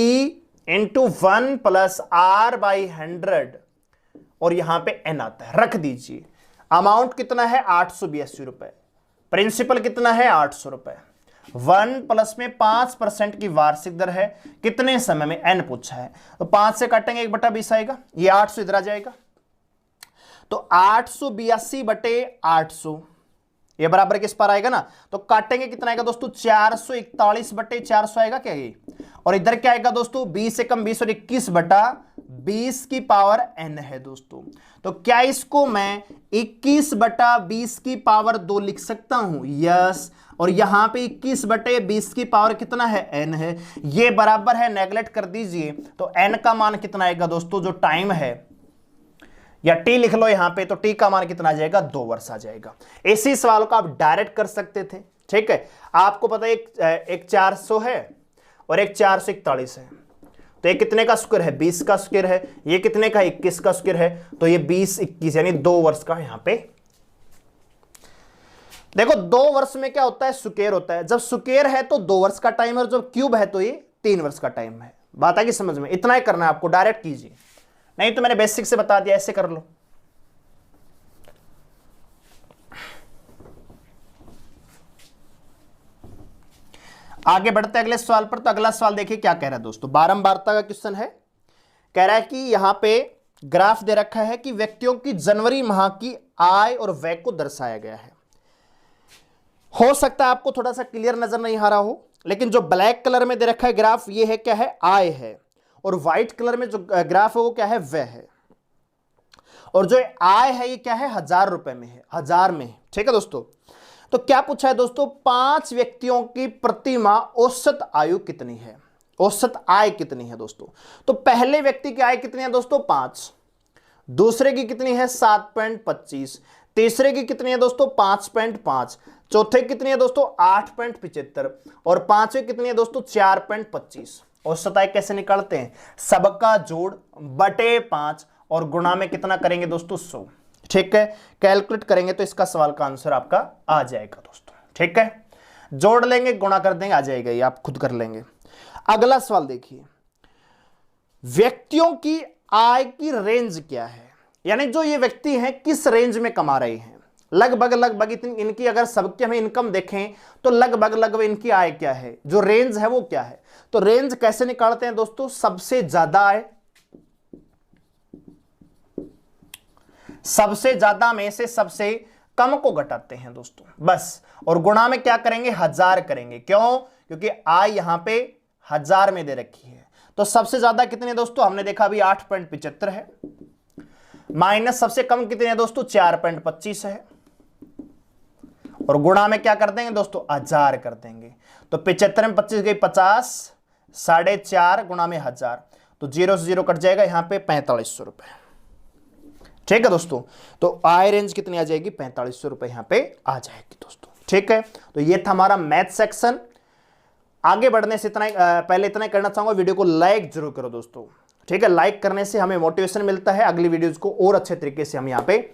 into 1 plus R by 100 और यहां पे एन आता है, रख दीजिए। अमाउंट कितना है 882 रुपए, प्रिंसिपल कितना है 800 रुपए, 1 प्लस में 5% की वार्षिक दर है, कितने समय में एन पूछा है, तो 5 से काटेंगे 1/20 आएगा, ये 800 इधर आ जाएगा, तो 882 बटे 800 ये बराबर किस पर आएगा ना, तो काटेंगे कितना आएगा दोस्तों 441 बटे 400 आएगा क्या ये, और इधर क्या आएगा दोस्तों 20 से कम 20 और 21 बटा 20 की पावर n है दोस्तों। तो क्या इसको मैं 21 बटा 20 की पावर 2 लिख सकता हूं, यस, और यहां पे 21 बटे 20 की पावर कितना है n है, ये बराबर है, नेगलेक्ट कर दीजिए, तो n का मान कितना आएगा दोस्तों, जो टाइम है या t लिख लो यहां पे, तो t का मान कितना आ जाएगा 2 वर्ष आ जाएगा। इसी सवाल को आप डायरेक्ट कर सकते थे, ठीक है, आपको पता है एक 400 है और एक 441 है, तो ये कितने का स्क्वायर है 20 का स्क्वायर है, ये कितने का 21 का स्क्वायर है, तो ये 20 21 यानी 2 वर्ष का यहां पे। देखो 2 वर्ष में क्या होता है स्क्वायर होता है, जब स्क्वायर है तो 2 वर्ष का टाइम है, और जब क्यूब है तो ये 3 वर्ष का टाइम है। बात आ गई समझ में, इतना ही करना है आपको, डायरेक्ट कीजिए, नहीं तो मैंने बेसिक से बता दिया, ऐसे कर लो। आगे बढ़ते अगले सवाल पर। तो अगला सवाल देखिए क्या कह रहा है दोस्तों, बारंबारता का क्वेश्चन है। कह रहा है कि यहां पे ग्राफ दे रखा है कि व्यक्तियों की जनवरी माह की आय और व्यय को दर्शाया गया है। हो सकता है आपको थोड़ा सा क्लियर नजर नहीं आ रहा हो, लेकिन जो ब्लैक कलर में दे रखा है ग्राफ, ये है क्या है आय है, और व्हाइट कलर में जो ग्राफ है वो क्या है व्यय है, और जो आय है ये क्या है 1000 रुपए में है, 1000 में, ठीक है दोस्तों। तो क्या पूछा है दोस्तों, 5 व्यक्तियों की प्रति माह औसत आयु कितनी है, औसत आय कितनी है दोस्तों। तो पहले व्यक्ति की आय कितनी है दोस्तों 5, दूसरे की कितनी है 7.25, तीसरे की कितनी है दोस्तों 5.5, चौथे की कितनी है दोस्तों 8.75, और पांचवे कितनी है दोस्तों 4.25। औसत आय कैसे निकालते हैं, सबका जोड़ बटे 5 और गुणा में कितना करेंगे दोस्तों 100, ठीक है, कैलकुलेट करेंगे तो इसका सवाल का आंसर आपका आ जाएगा दोस्तों, ठीक है, जोड़ लेंगे गुणा कर देंगे आ जाएगा, ये आप खुद कर लेंगे। अगला सवाल देखिए, व्यक्तियों की आय की रेंज क्या है, यानी जो ये व्यक्ति हैं किस रेंज में कमा रहे हैं, लगभग इनकी अगर सबकी हमें इनकम देखें तो लगभग इनकी आय क्या है, जो रेंज है वो क्या है। तो रेंज कैसे निकालते हैं दोस्तों, सबसे ज्यादा आय, सबसे ज्यादा में से सबसे कम को घटाते हैं दोस्तों बस, और गुणा में क्या करेंगे 1000 करेंगे, क्यों, क्योंकि आय यहां पे 1000 में दे रखी है। तो सबसे ज्यादा कितने दोस्तों, हमने देखा अभी 8.75 है, माइनस सबसे कम कितने हैं दोस्तों 4.25 है, और गुणा में क्या कर देंगे दोस्तों 1000 कर देंगे। तो 75 में 25 गई 50, 4.5 गुणा में 1000, तो 0 से 0 कट जाएगा, यहां पे 4500 रुपए, ठीक है दोस्तों। तो आय रेंज कितनी आ जाएगी 4500 रुपए यहां पे आ जाएगी दोस्तों, ठीक है। तो ये था हमारा मैथ सेक्शन। आगे बढ़ने से इतना पहले इतना करना चाहूंगा, वीडियो को लाइक जरूर करो दोस्तों, ठीक है, लाइक करने से हमें मोटिवेशन मिलता है, अगली वीडियोज को और अच्छे तरीके से हम यहाँ पे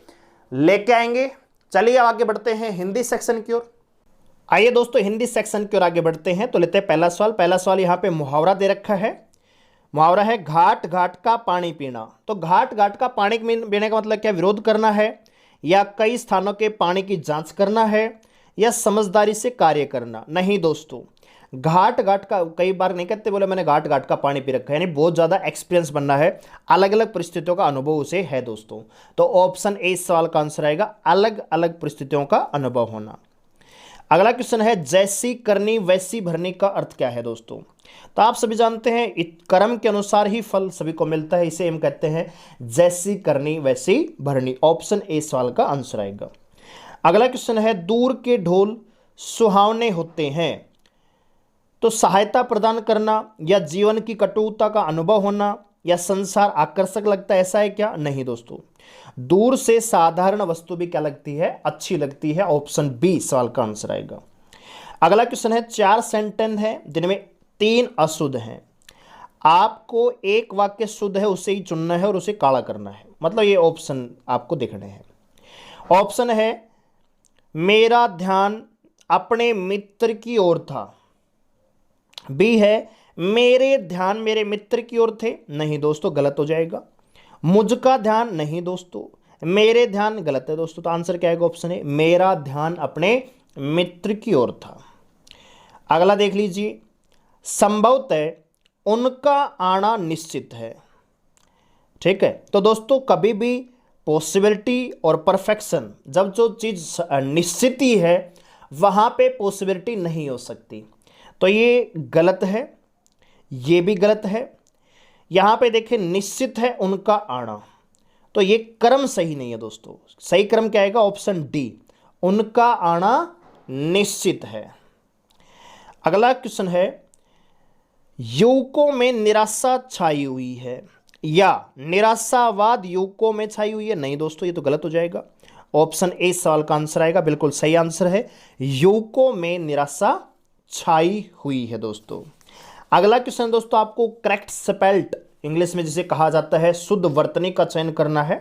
लेके आएंगे। चलिए आगे बढ़ते हैं हिंदी सेक्शन की ओर। आइए दोस्तों हिंदी सेक्शन की ओर आगे बढ़ते हैं। तो लेते हैं पहला सवाल। पहला सवाल यहाँ पे मुहावरा दे रखा है, मुहावरा है घाट घाट का पानी पीना। तो घाट घाट का पानी पीने का मतलब क्या, विरोध करना है, या कई स्थानों के पानी की जांच करना है, या समझदारी से कार्य करना। नहीं दोस्तों, घाट घाट का कई बार नहीं कहते बोले मैंने घाट घाट का पानी पी रखा है, यानी बहुत ज़्यादा एक्सपीरियंस बनना है, अलग अलग परिस्थितियों का अनुभव उसे है दोस्तों। तो ऑप्शन ए इस सवाल का आंसर आएगा, अलग अलग परिस्थितियों का अनुभव होना। अगला क्वेश्चन है जैसी करनी वैसी भरनी का अर्थ क्या है दोस्तों। तो आप सभी जानते हैं कर्म के अनुसार ही फल सभी को मिलता है, इसे हम कहते हैं जैसी करनी वैसी भरनी। ऑप्शन ए सवाल का आंसर आएगा। अगला क्वेश्चन है दूर के ढोल सुहावने होते हैं। तो सहायता प्रदान करना, या जीवन की कटुता का अनुभव होना, या संसार आकर्षक लगता है, ऐसा है क्या। नहीं दोस्तों, दूर से साधारण वस्तु भी क्या लगती है, अच्छी लगती है। ऑप्शन बी सवाल का आंसर आएगा। अगला क्वेश्चन है 4 सेंटेंस है जिनमें 3 अशुद्ध हैं, आपको एक वाक्य शुद्ध है उसे ही चुनना है और उसे काला करना है, मतलब ये ऑप्शन आपको देखने हैं। ऑप्शन है मेरा ध्यान अपने मित्र की ओर था, बी है मेरे ध्यान मेरे मित्र की ओर थे, नहीं दोस्तों गलत हो जाएगा। मुझका ध्यान, नहीं दोस्तों। मेरे ध्यान गलत है दोस्तों, तो आंसर क्या आएगा? ऑप्शन है, मेरा ध्यान अपने मित्र की ओर था। अगला देख लीजिए, संभवतः उनका आना निश्चित है। ठीक है, तो दोस्तों कभी भी पॉसिबिलिटी और परफेक्शन, जब जो चीज निश्चित ही है वहां पे पॉसिबिलिटी नहीं हो सकती, तो ये गलत है, ये भी गलत है। यहां पे देखिए निश्चित है उनका आना, तो ये क्रम सही नहीं है दोस्तों। सही क्रम क्या आएगा? ऑप्शन डी, उनका आना निश्चित है। अगला क्वेश्चन है, युवकों में निराशा छाई हुई है, या निराशावाद युवकों में छाई हुई है, नहीं दोस्तों ये तो गलत हो जाएगा। ऑप्शन ए सवाल का आंसर आएगा, बिल्कुल सही आंसर है, युवकों में निराशा छाई हुई है दोस्तों। अगला क्वेश्चन दोस्तों, आपको करेक्ट स्पेल्ड इंग्लिश में जिसे कहा जाता है शुद्ध वर्तनी का चयन करना है।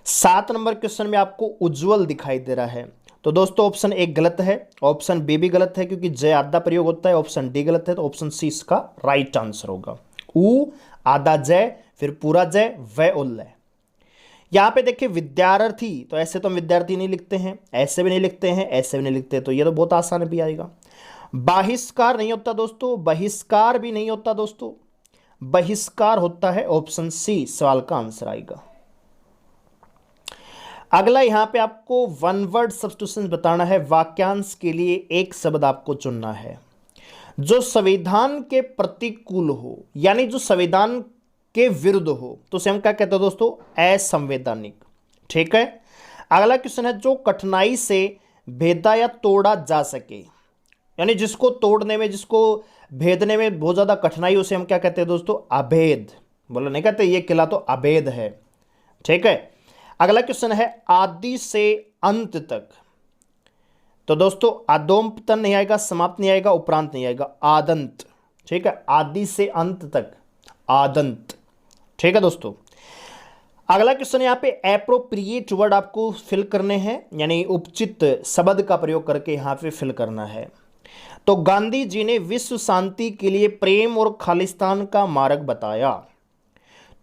7 नंबर क्वेश्चन में आपको उज्जवल दिखाई दे रहा है, तो दोस्तों ऑप्शन ए गलत है, ऑप्शन बी भी गलत है क्योंकि जय आधा प्रयोग होता है, ऑप्शन डी गलत है, तो ऑप्शन सी इसका राइट आंसर होगा। उ आधा जय, फिर पूरा जय, वह उल्लय। यहां पे देखिए विद्यार्थी, तो ऐसे तो हम विद्यार्थी नहीं लिखते हैं, ऐसे भी नहीं लिखते हैं, ऐसे भी नहीं लिखते, तो ये तो बहुत आसान भी आएगा। बहिष्कार नहीं होता दोस्तों, बहिष्कार भी नहीं होता दोस्तों, बहिष्कार होता है, ऑप्शन सी सवाल का आंसर आएगा। अगला यहां पे आपको वन वर्ड सब्स्टिट्यूशन बताना है, वाक्यांश के लिए एक शब्द आपको चुनना है जो संविधान के प्रतिकूल हो, यानी जो संविधान के विरुद्ध हो, तो उसे हम क्या कहते हैं दोस्तों? असंवैधानिक। ठीक है। अगला क्वेश्चन है, जो कठिनाई से भेदा या तोड़ा जा सके, यानी जिसको तोड़ने में, जिसको भेदने में बहुत ज्यादा कठिनाई, उसे हम क्या कहते हैं दोस्तों? अभेद। बोलो नहीं कहते ये किला तो अभेद है। ठीक है। अगला क्वेश्चन है, आदि से अंत तक, तो दोस्तों आदोपतन नहीं आएगा, समाप्त नहीं आएगा, उपरांत नहीं आएगा, आदंत। ठीक है, आदि से अंत तक, आदंत। ठीक है दोस्तों। अगला क्वेश्चन यहां पे एप्रोप्रिएट वर्ड आपको फिल करने हैं, यानी उपचित शब्द का प्रयोग करके यहां पे फिल करना है। तो गांधी जी ने विश्व शांति के लिए प्रेम और खालिस्तान का मार्ग बताया,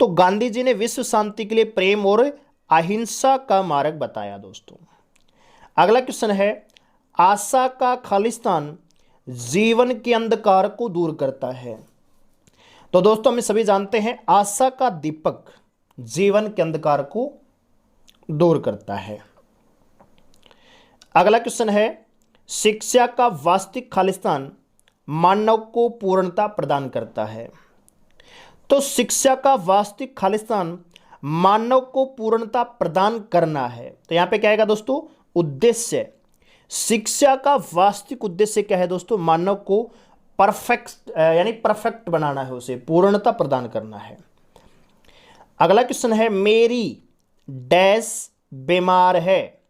तो गांधी जी ने विश्व शांति के लिए प्रेम और अहिंसा का मार्ग बताया दोस्तों। अगला क्वेश्चन है, आशा का खालिस्तान जीवन के अंधकार को दूर करता है, तो दोस्तों हम सभी जानते हैं आशा का दीपक जीवन के अंधकार को दूर करता है। अगला क्वेश्चन है, शिक्षा का वास्तविक खालिस्तान मानव को पूर्णता प्रदान करता है, तो शिक्षा का वास्तविक खालिस्तान मानव को पूर्णता प्रदान करना है, तो यहां पे क्या आएगा दोस्तों? उद्देश्य। शिक्षा का वास्तविक उद्देश्य क्या है दोस्तों? मानव को परफेक्ट, यानी परफेक्ट बनाना है, उसे पूर्णता प्रदान करना है। अगला क्वेश्चन है, मेरी डैश बीमार है,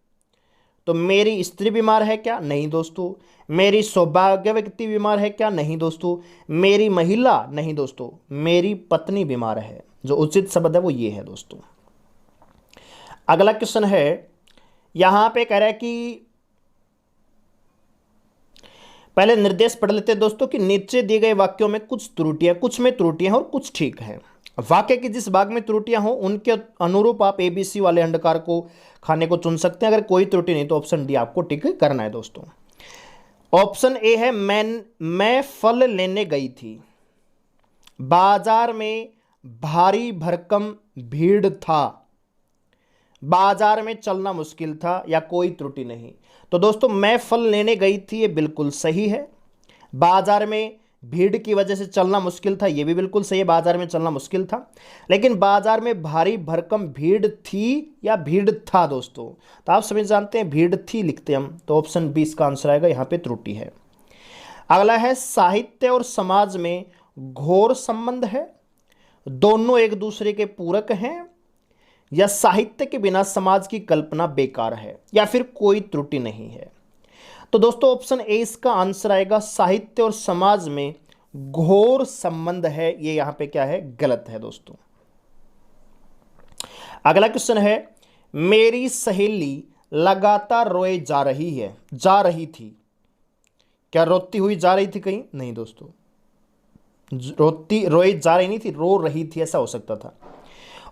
तो मेरी स्त्री बीमार है क्या? नहीं दोस्तों। मेरी सौभाग्य व्यक्ति बीमार है क्या? नहीं दोस्तों। मेरी महिला? नहीं दोस्तों, मेरी पत्नी बीमार है। जो उचित शब्द है वो ये है दोस्तों। अगला क्वेश्चन है, यहां पे कह रहा है कि पहले निर्देश पढ़ लेते हैं दोस्तों कि नीचे दिए गए वाक्यों में कुछ त्रुटियां, कुछ में त्रुटियां और कुछ ठीक है। वाक्य की जिस भाग में त्रुटियां हो उनके अनुरूप आप एबीसी वाले अंडकार को खाने को चुन सकते हैं। अगर कोई त्रुटि नहीं तो ऑप्शन डी आपको टिक करना है दोस्तों। ऑप्शन ए है, मैं फल लेने गई थी, बाजार में भारी भरकम भीड़ था, बाजार में चलना मुश्किल था, या कोई त्रुटि नहीं। तो दोस्तों मैं फल लेने गई थी, ये बिल्कुल सही है। बाजार में भीड़ की वजह से चलना मुश्किल था, ये भी बिल्कुल सही है, बाजार में चलना मुश्किल था। लेकिन बाजार में भारी भरकम भीड़ थी या भीड़ था दोस्तों, तो आप समझ जानते हैं भीड़ थी लिखते हम, तो ऑप्शन बी इसका आंसर आएगा, यहां पे त्रुटि है। अगला है, साहित्य और समाज में घोर संबंध है, दोनों एक दूसरे के पूरक हैं, या साहित्य के बिना समाज की कल्पना बेकार है, या फिर कोई त्रुटि नहीं है। तो दोस्तों ऑप्शन ए इसका आंसर आएगा, साहित्य और समाज में घोर संबंध है, ये यहां पे क्या है? गलत है दोस्तों। अगला क्वेश्चन है, मेरी सहेली लगातार रोए जा रही थी, क्या रोती हुई जा रही थी कहीं? नहीं दोस्तों, रोई जा रही नहीं थी, रो रही थी, ऐसा हो सकता था।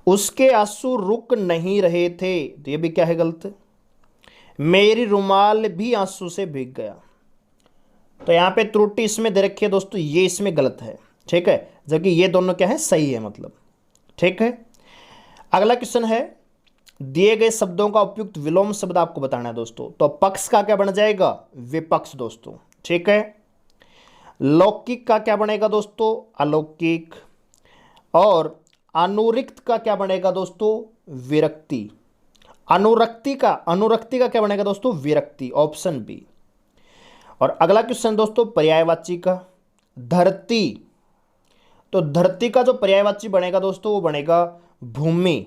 उसके आंसू रुक नहीं रहे थे, तो ये भी क्या है, गलत। मेरी रुमाल भी आंसू से भीग गया, तो यहां पे त्रुटि इसमें दे रखी है दोस्तों, ये इसमें गलत है, ठीक है, जबकि ये दोनों क्या है, सही है मतलब, ठीक है। अगला क्वेश्चन है, दिए गए शब्दों का उपयुक्त विलोम शब्द आपको बताना है दोस्तों। तो पक्ष का क्या बन जाएगा, विपक्ष दोस्तों, ठीक है। लौकिक का क्या बनेगा दोस्तों, अलौकिक। और अनुरिक्त का क्या बनेगा दोस्तों, विरक्ति। अनुरक्ति का क्या बनेगा दोस्तों, विरक्ति, ऑप्शन बी। और अगला क्वेश्चन दोस्तों, पर्यायवाची का, धरती। तो धरती का जो पर्यायवाची बनेगा दोस्तों वो बनेगा भूमि,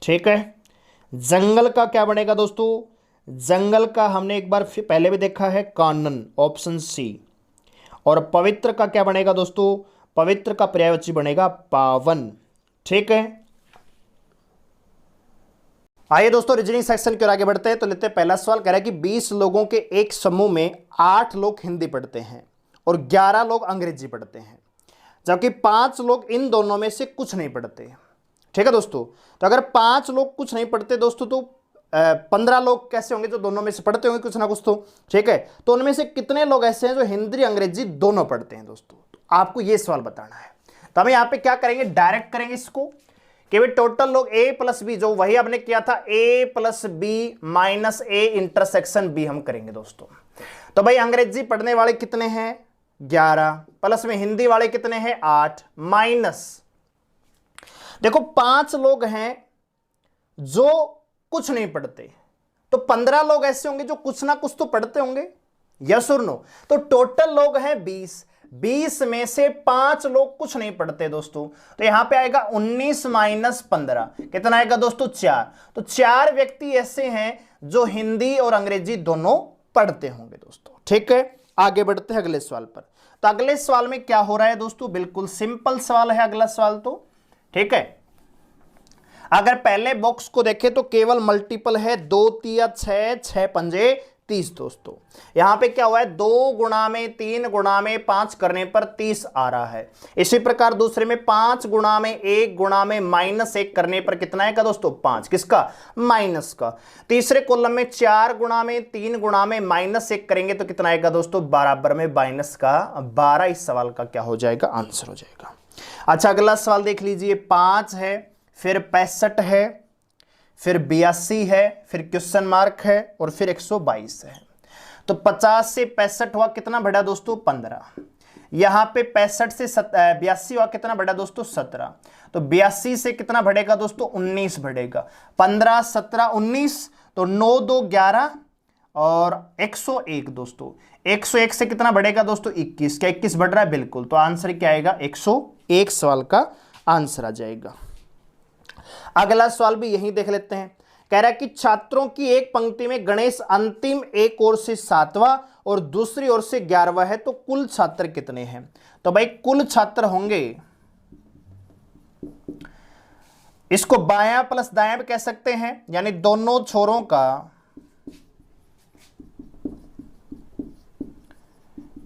ठीक है। जंगल का क्या बनेगा दोस्तों, जंगल का हमने एक बार पहले भी देखा है, कानन, ऑप्शन सी। और पवित्र का क्या बनेगा दोस्तों, पवित्र का पर्यायवाची बनेगा पावन, ठीक है। आइए दोस्तों रीजनिंग सेक्शन की ओर आगे बढ़ते हैं। तो लेते हैं पहला सवाल, कह रहा है कि 20 लोगों के एक समूह में 8 लोग हिंदी पढ़ते हैं और 11 लोग अंग्रेजी पढ़ते हैं, जबकि 5 लोग इन दोनों में से कुछ नहीं पढ़ते, ठीक है दोस्तों। तो अगर 5 लोग कुछ नहीं पढ़ते दोस्तों, तो 15 लोग कैसे होंगे जो दोनों में से पढ़ते होंगे कुछ ना कुछ, तो ठीक है। तो उनमें से कितने लोग ऐसे हैं जो हिंदी अंग्रेजी दोनों पढ़ते हैं दोस्तों, तो आपको यह सवाल बताना है। तो हम यहां पे क्या करेंगे, डायरेक्ट करेंगे इसको कि भाई टोटल लोग a प्लस बी, जो वही आपने किया था a plus B minus a intersection b हम करेंगे दोस्तों। तो भाई अंग्रेजी पढ़ने वाले कितने हैं, 11, प्लस में हिंदी वाले कितने हैं, 8, माइनस देखो 5 लोग हैं जो कुछ नहीं पढ़ते, तो 15 लोग ऐसे होंगे जो कुछ ना कुछ तो पढ़ते होंगे, यस और नो। तो टोटल लोग हैं 20 में से 5 लोग कुछ नहीं पढ़ते दोस्तों, तो यहां पे आएगा 19 माइनस 15, कितना आएगा दोस्तों, 4। तो 4 व्यक्ति ऐसे हैं जो हिंदी और अंग्रेजी दोनों पढ़ते होंगे दोस्तों, ठीक है। आगे बढ़ते हैं अगले सवाल पर। तो अगले सवाल में क्या हो रहा है दोस्तों, बिल्कुल सिंपल सवाल है अगला सवाल तो, ठीक है। अगर पहले बॉक्स को देखें तो केवल मल्टीपल है, 2 तिया 6, 6 पंजे 30 दोस्तों। यहां पे क्या हुआ है, 2 गुणा में 3 गुणा में 5 करने पर 30 आ रहा है। इसी प्रकार दूसरे में 5 गुणा में 1 गुणा में -1 करने पर कितना आएगा दोस्तों, 5, किसका, माइनस का। तीसरे कॉलम में 4 गुणा में 3 गुणा में -1 करेंगे तो कितना आएगा दोस्तों, बराबर में माइनस का 12। इस सवाल का क्या हो जाएगा, आंसर हो जाएगा। अच्छा अगला सवाल देख लीजिए, 5 है, फिर 65 है, फिर 82 है, फिर क्वेश्चन मार्क है और फिर 122 है। तो 50 से 65 हुआ कितना बढ़ा दोस्तों, 15। यहां पे 65 से 82 हुआ कितना बढ़ा दोस्तों, 17। तो 82 से कितना बढ़ेगा दोस्तों, 19 बढ़ेगा। 15 17 19, तो 9 2 11 और 101 दोस्तों। 101 से कितना बढ़ेगा दोस्तों, 21। क्या 21 बढ़ रहा है, बिल्कुल। तो आंसर क्या आएगा, 101 सवाल का आंसर आ जाएगा। अगला सवाल भी यही देख लेते हैं। कह रहा है कि छात्रों की एक पंक्ति में गणेश अंतिम एक ओर से 7वां और दूसरी ओर से 11वां है, तो कुल छात्र कितने हैं। तो भाई कुल छात्र होंगे, इसको बायां प्लस दायां भी कह सकते हैं, यानी दोनों छोरों का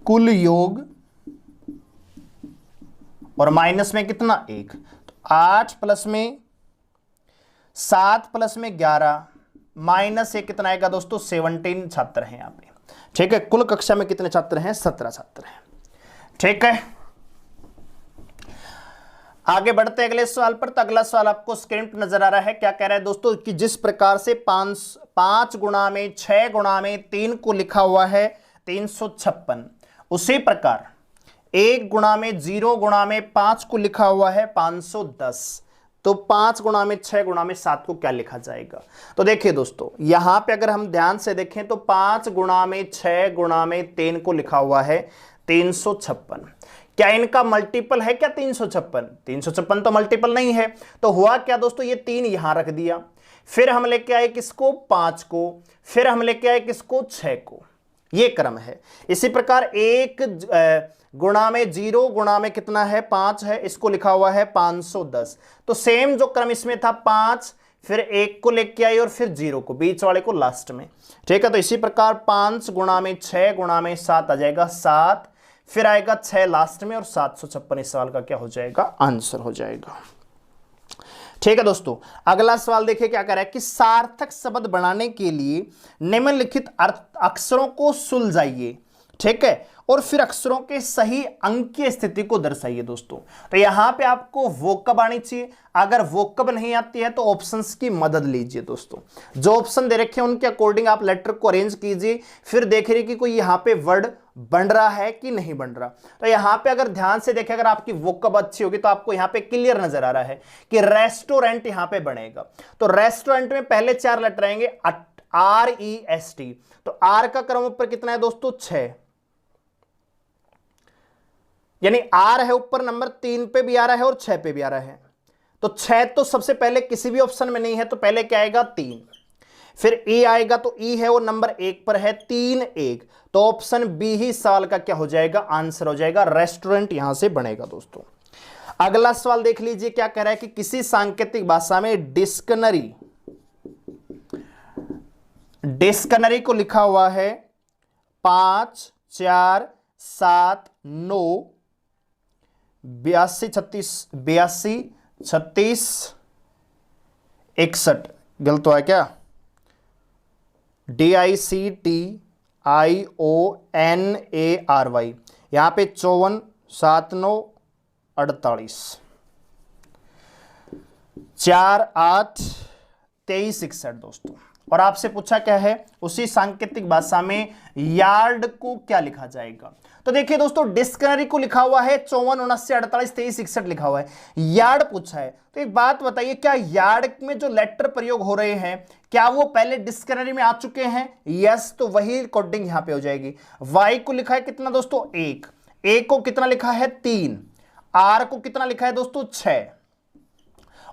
कुल योग और माइनस में कितना, 1। तो 8 प्लस में 7 प्लस में 11 माइनस 1 कितना आएगा दोस्तों, 17 छात्र हैं यहां पे, ठीक है। कुल कक्षा में कितने छात्र हैं, 17 छात्र हैं, ठीक है। आगे बढ़ते अगले सवाल पर। तो अगला सवाल आपको स्क्रीन पर नजर आ रहा है। क्या कह रहा है दोस्तों कि जिस प्रकार से 5 गुणा में 6 गुणा में 3 को लिखा हुआ है 356, उसी प्रकार 1 गुणा में 0 गुणा में 5 को लिखा हुआ है 510। तो 5 गुणा में 6 गुणा में 7 को क्या लिखा जाएगा। तो देखिए दोस्तों यहां पे अगर हम ध्यान से देखें तो 5 गुणा में 6 गुणा में 3 को लिखा हुआ है 356। क्या इनका मल्टीपल है क्या 356? 356 तो मल्टीपल नहीं है। तो हुआ क्या दोस्तों, ये 3 यहां रख दिया, फिर हम लेके आए किसको, 5 को, फिर हम लेके आए किसको, 6 को। ये क्रम है। इसी प्रकार 1 गुणा में 0 गुणा में कितना है, 5 है, इसको लिखा हुआ है 510। तो सेम जो क्रम इसमें था, 5 फिर 1 को लेके आई और फिर 0 को, बीच वाले को लास्ट में, ठीक है। तो इसी प्रकार 5 गुणा में 6 गुणा में 7 आ जाएगा 7, फिर आएगा 6 लास्ट में और 756 इस सवाल का क्या हो जाएगा, आंसर हो जाएगा। ठीक है दोस्तों, अगला सवाल देखिए क्या कह रहा है कि सार्थक शब्द बनाने के लिए निम्नलिखित अक्षरों को सुलझाइए। ठीक है, और फिर अक्षरों के सही अंकीय स्थिति को दर्शाइए दोस्तों। तो यहां पे आपको वोकब आनी चाहिए, अगर वोकब नहीं आती है तो ऑप्शंस की मदद लीजिए दोस्तों। जो ऑप्शन दे रखे हैं उनके अकॉर्डिंग आप लेटर को अरेंज कीजिए, फिर देख रहे कि कोई यहां पे वर्ड बन रहा है कि नहीं बन रहा। तो यहां पे अगर ध्यान से देखें, अगर आपकी वोकब अच्छी होगी तो आपको यहां पे क्लियर नजर आ रहा है कि रेस्टोरेंट यहां पे बनेगा। तो रेस्टोरेंट में पहले 4 लेटर आएंगे REST। तो आर का क्रम ऊपर कितना है दोस्तों, 6, यानी आर है ऊपर नंबर 3 पे भी आ रहा है और 6 पे भी आ रहा है। तो 6 तो सबसे पहले किसी भी ऑप्शन में नहीं है, तो पहले क्या आएगा 3, फिर ई आएगा, तो ई है वो नंबर 1 पर है, 3 1, तो ऑप्शन बी ही सवाल का क्या हो जाएगा, आंसर हो जाएगा, रेस्टोरेंट यहां से बनेगा दोस्तों। अगला सवाल देख लीजिए क्या कह रहा है कि किसी सांकेतिक भाषा में डिक्शनरी को लिखा हुआ है 5 4 7 9 82 36 61, गलत हुआ है क्या, DICTIONARY, यहां पे 54 7 9 48 4 8 23 61 दोस्तों। और आपसे पूछा क्या है, उसी सांकेतिक भाषा में यार्ड को क्या लिखा जाएगा। तो देखिए दोस्तों, डिक्शनरी को लिखा हुआ है 54 79 48 23 61 लिखा हुआ है, यार्ड पूछा है। तो एक बात बताइए, क्या यार्ड में जो लेटर प्रयोग हो रहे हैं क्या वो पहले डिक्शनरी में आ चुके हैं, यस, तो वही कोडिंग यहां पे हो जाएगी। वाई को लिखा है कितना दोस्तों, 1, ए को कितना लिखा है 3, आर को कितना लिखा है दोस्तों 6,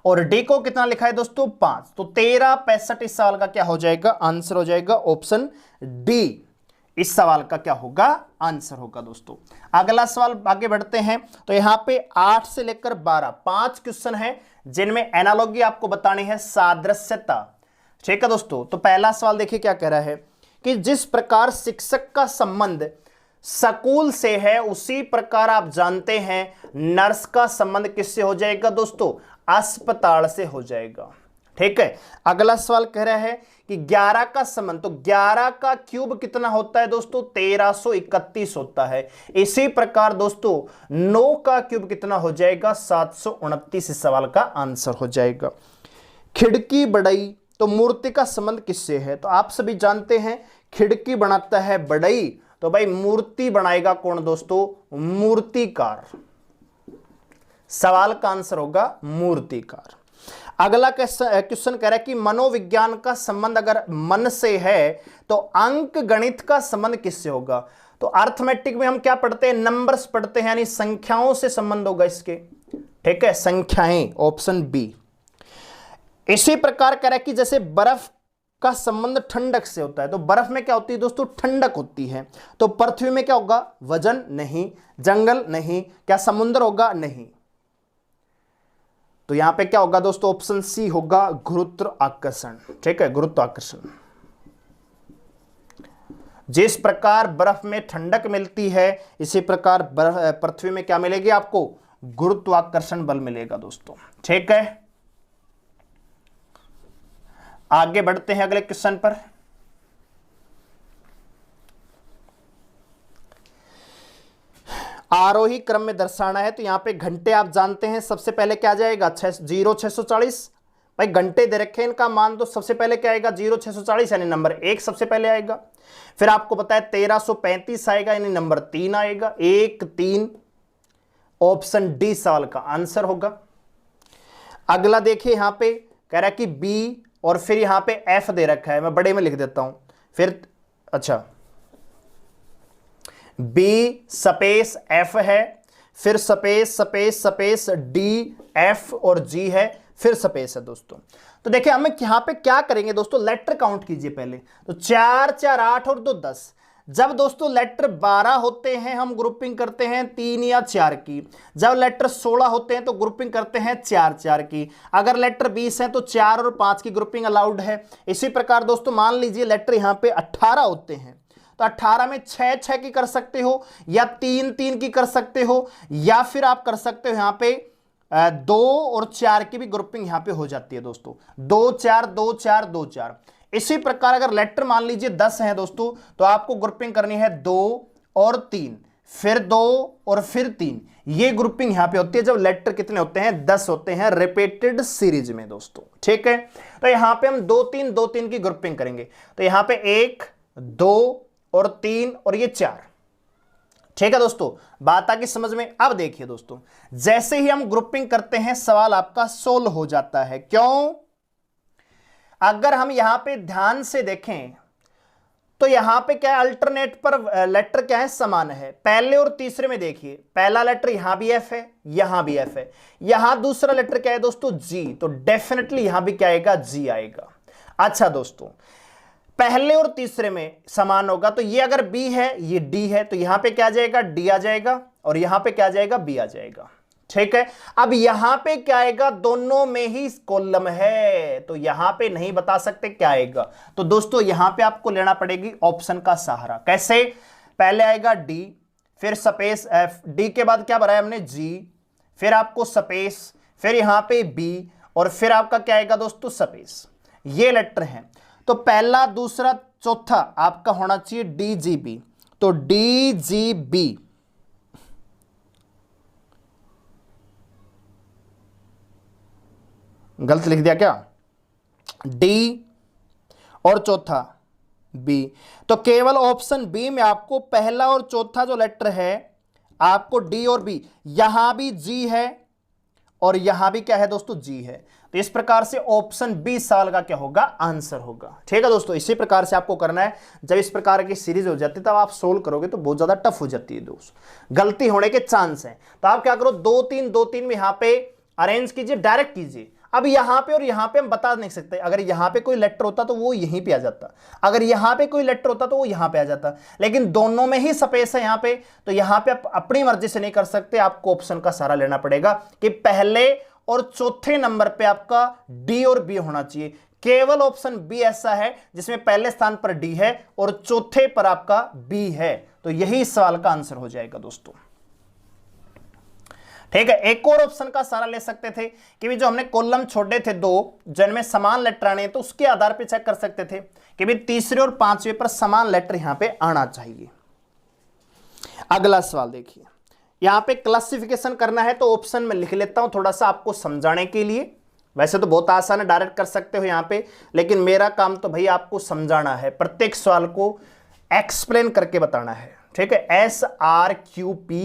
और डी को कितना लिखा है दोस्तों 5, तो 13 65 इस सवाल का क्या हो जाएगा, आंसर हो जाएगा, ऑप्शन डी इस सवाल का क्या होगा, आंसर होगा दोस्तों। अगला सवाल आगे बढ़ते हैं। तो यहां पे 8 से लेकर 12 5 क्वेश्चन है जिनमें एनालॉजी आपको बतानी है, सादृश्यता। ठीक है दोस्तों, तो पहला सवाल देखिए क्या कह रहा है कि जिस प्रकार शिक्षक का संबंध स्कूल से है उसी प्रकार आप जानते हैं नर्स का संबंध किससे हो जाएगा दोस्तों, अस्पताल से हो जाएगा। ठीक है, अगला सवाल कह रहा है कि 11 का संबंध, तो 11 का क्यूब कितना होता है दोस्तों, 1331 होता है। इसी प्रकार दोस्तों 9 का क्यूब कितना हो जाएगा, 729 इस सवाल का आंसर हो जाएगा। खिड़की बढ़ई, तो मूर्ति का संबंध किससे है, तो आप सभी जानते हैं खिड़की बनाता है बढ़ई, तो भाई मूर्ति बनाएगा कौन दोस्तों, मूर्तिकार, सवाल का आंसर होगा मूर्तिकार। अगला क्वेश्चन कह रहा है कि मनोविज्ञान का संबंध अगर मन से है तो अंक गणित का संबंध किससे होगा। तो अर्थमेटिक में हम क्या पढ़ते हैं, नंबर्स पढ़ते हैं, यानी संख्याओं से संबंध होगा इसके। ठीक है, संख्याएं, ऑप्शन बी। इसी प्रकार कह रहा है कि जैसे बर्फ का संबंध ठंडक से होता है, तो बर्फ में क्या होती है दोस्तों, ठंडक होती है। तो पृथ्वी में क्या होगा, वजन नहीं, जंगल नहीं, क्या समुद्र होगा, नहीं। तो यहां पे क्या होगा दोस्तों, ऑप्शन सी होगा, गुरुत्वाकर्षण। ठीक है, गुरुत्वाकर्षण। जिस प्रकार बर्फ में ठंडक मिलती है इसी प्रकार पृथ्वी में क्या मिलेगी आपको, गुरुत्वाकर्षण बल मिलेगा दोस्तों। ठीक है, आगे बढ़ते हैं अगले क्वेश्चन पर। आरोही क्रम में दर्शाना है, तो यहां पे घंटे आप जानते हैं, सबसे पहले क्या जाएगा 0640। भाई घंटे दे रखे हैं, इनका मान तो सबसे पहले क्या आएगा 0640, यानी नंबर 1 सबसे पहले आएगा। फिर आपको पता है 1335 आएगा, यानी नंबर 3 आएगा, 1 3, ऑप्शन डी सवाल का आंसर होगा। अगला देखिए यहां पे कह रहा है कि बी और फिर यहां पे एफ दे रखा है, मैं बड़े में लिख देता हूं, फिर अच्छा बी स्पेस एफ है, फिर space space space D F और जी है, फिर स्पेस है दोस्तों। तो देखिए हम यहां पे क्या करेंगे दोस्तों, लेटर काउंट कीजिए पहले। तो 4 4 8 और 2 10। जब दोस्तों लेटर 12 होते हैं हम ग्रुपिंग करते हैं 3 या 4 की। जब लेटर 16 होते हैं तो ग्रुपिंग करते हैं 4 4 की। अगर लेटर 20 है तो 4 और 5 की ग्रुपिंग अलाउड है। इसी प्रकार दोस्तों मान लीजिए लेटर यहां पे 18 होते हैं तो 18 में 6 6 की कर सकते हो, या 3 3 की कर सकते हो, या फिर आप कर सकते हो यहां पे 2 और 4 की भी ग्रुपिंग यहां पे हो जाती है दोस्तों, 2 4 2 4 2 4। इसी प्रकार अगर लेटर मान लीजिए 10 है दोस्तों, तो आपको ग्रुपिंग करनी है 2 और 3, फिर 2 और फिर 3। ये ग्रुपिंग यहां पे होती है जब लेटर कितने होते हैं, 10 होते हैं रिपीटेड सीरीज में दोस्तों, ठीक है। तो यहां पे हम 2 3 2 3 की ग्रुपिंग करेंगे, तो यहां पे 1 2 और 3 और ये 4, ठीक है दोस्तों। बात आगे समझ में। अब देखिए दोस्तों, जैसे ही हम ग्रुपिंग करते हैं सवाल आपका सोल्व हो जाता है। क्यों? अगर हम यहां पे ध्यान से देखें तो यहां पे क्या है, अल्टरनेट पर लेटर क्या है, समान है। पहले और तीसरे में देखिए, पहला लेटर यहां भी एफ है, यहां भी एफ है, यहां दूसरा लेटर क्या है दोस्तों, जी, तो डेफिनेटली यहां भी क्या आएगा, जी आएगा। अच्छा दोस्तों, पहले और तीसरे में समान होगा, तो ये अगर बी है ये डी है, तो यहां पे क्या आ जाएगा, डी आ जाएगा, और यहां पे क्या आ जाएगा, बी आ जाएगा, ठीक है। अब यहां पे क्या आएगा, दोनों में ही कॉलम है, तो यहां पे नहीं बता सकते क्या आएगा। तो दोस्तों यहां पे आपको लेना पड़ेगी ऑप्शन का सहारा। कैसे? पहले आएगा डी, फिर स्पेस एफ, डी के बाद क्या बनाया हमने, जी, फिर आपको स्पेस, फिर यहां पे बी, और फिर आपका क्या आएगा दोस्तों, स्पेस। ये लेटर है, तो पहला दूसरा चौथा आपका होना चाहिए डी जी बी, तो डी जी बी, गलत लिख दिया क्या, डी और चौथा बी, तो केवल ऑप्शन बी में आपको पहला और चौथा जो लेटर है आपको डी और बी, यहां भी जी है और यहां भी क्या है दोस्तों, जी है। तो इस प्रकार से ऑप्शन बी साल का क्या होगा, आंसर होगा, ठीक है दोस्तों। इसी प्रकार से आपको करना है। जब इस प्रकार की सीरीज हो जाती है तब आप सोल्व करोगे तो बहुत ज्यादा टफ हो जाती है दोस्त, गलती होने के चांस हैं। तो आप क्या करो, 2 3 2 3 में यहां पे अरेंज कीजिए, डायरेक्ट कीजिए। अब यहां पे और यहां पे हम बता नहीं सकते, अगर यहां पे कोई लेटर होता तो वो यहीं पे आ जाता, अगर यहां पे कोई लेटर होता तो वो यहां पे आ जाता, लेकिन दोनों में ही स्पेस है यहां पे, तो यहां पे आप अपनी मर्जी से नहीं कर सकते, आपको ऑप्शन का सहारा लेना पड़ेगा कि पहले और चौथे नंबर पे आपका डी और बी होना चाहिए। केवल ऑप्शन बी ऐसा है जिसमें पहले स्थान पर डी है और चौथे पर आपका बी है, तो यही इस सवाल का आंसर हो जाएगा दोस्तों, ठीक है। एक और ऑप्शन का सहारा ले सकते थे कि भी जो हमने कॉलम छोड़े थे 2 जिनमें समान लेटर आने, तो उसके आधार पर चेक कर सकते थे कि भी तीसरे और पांचवें पर समान लेटर यहां पे आना चाहिए। अगला सवाल देखिए, यहां पे क्लासिफिकेशन करना है, तो ऑप्शन में लिख लेता हूं थोड़ा सा आपको समझाने के लिए। वैसे तो बहुत आसान है, डायरेक्ट कर सकते हो यहां पे, लेकिन मेरा काम तो भाई आपको समझाना है, प्रत्येक सवाल को एक्सप्लेन करके बताना है, ठीक है। SRQP,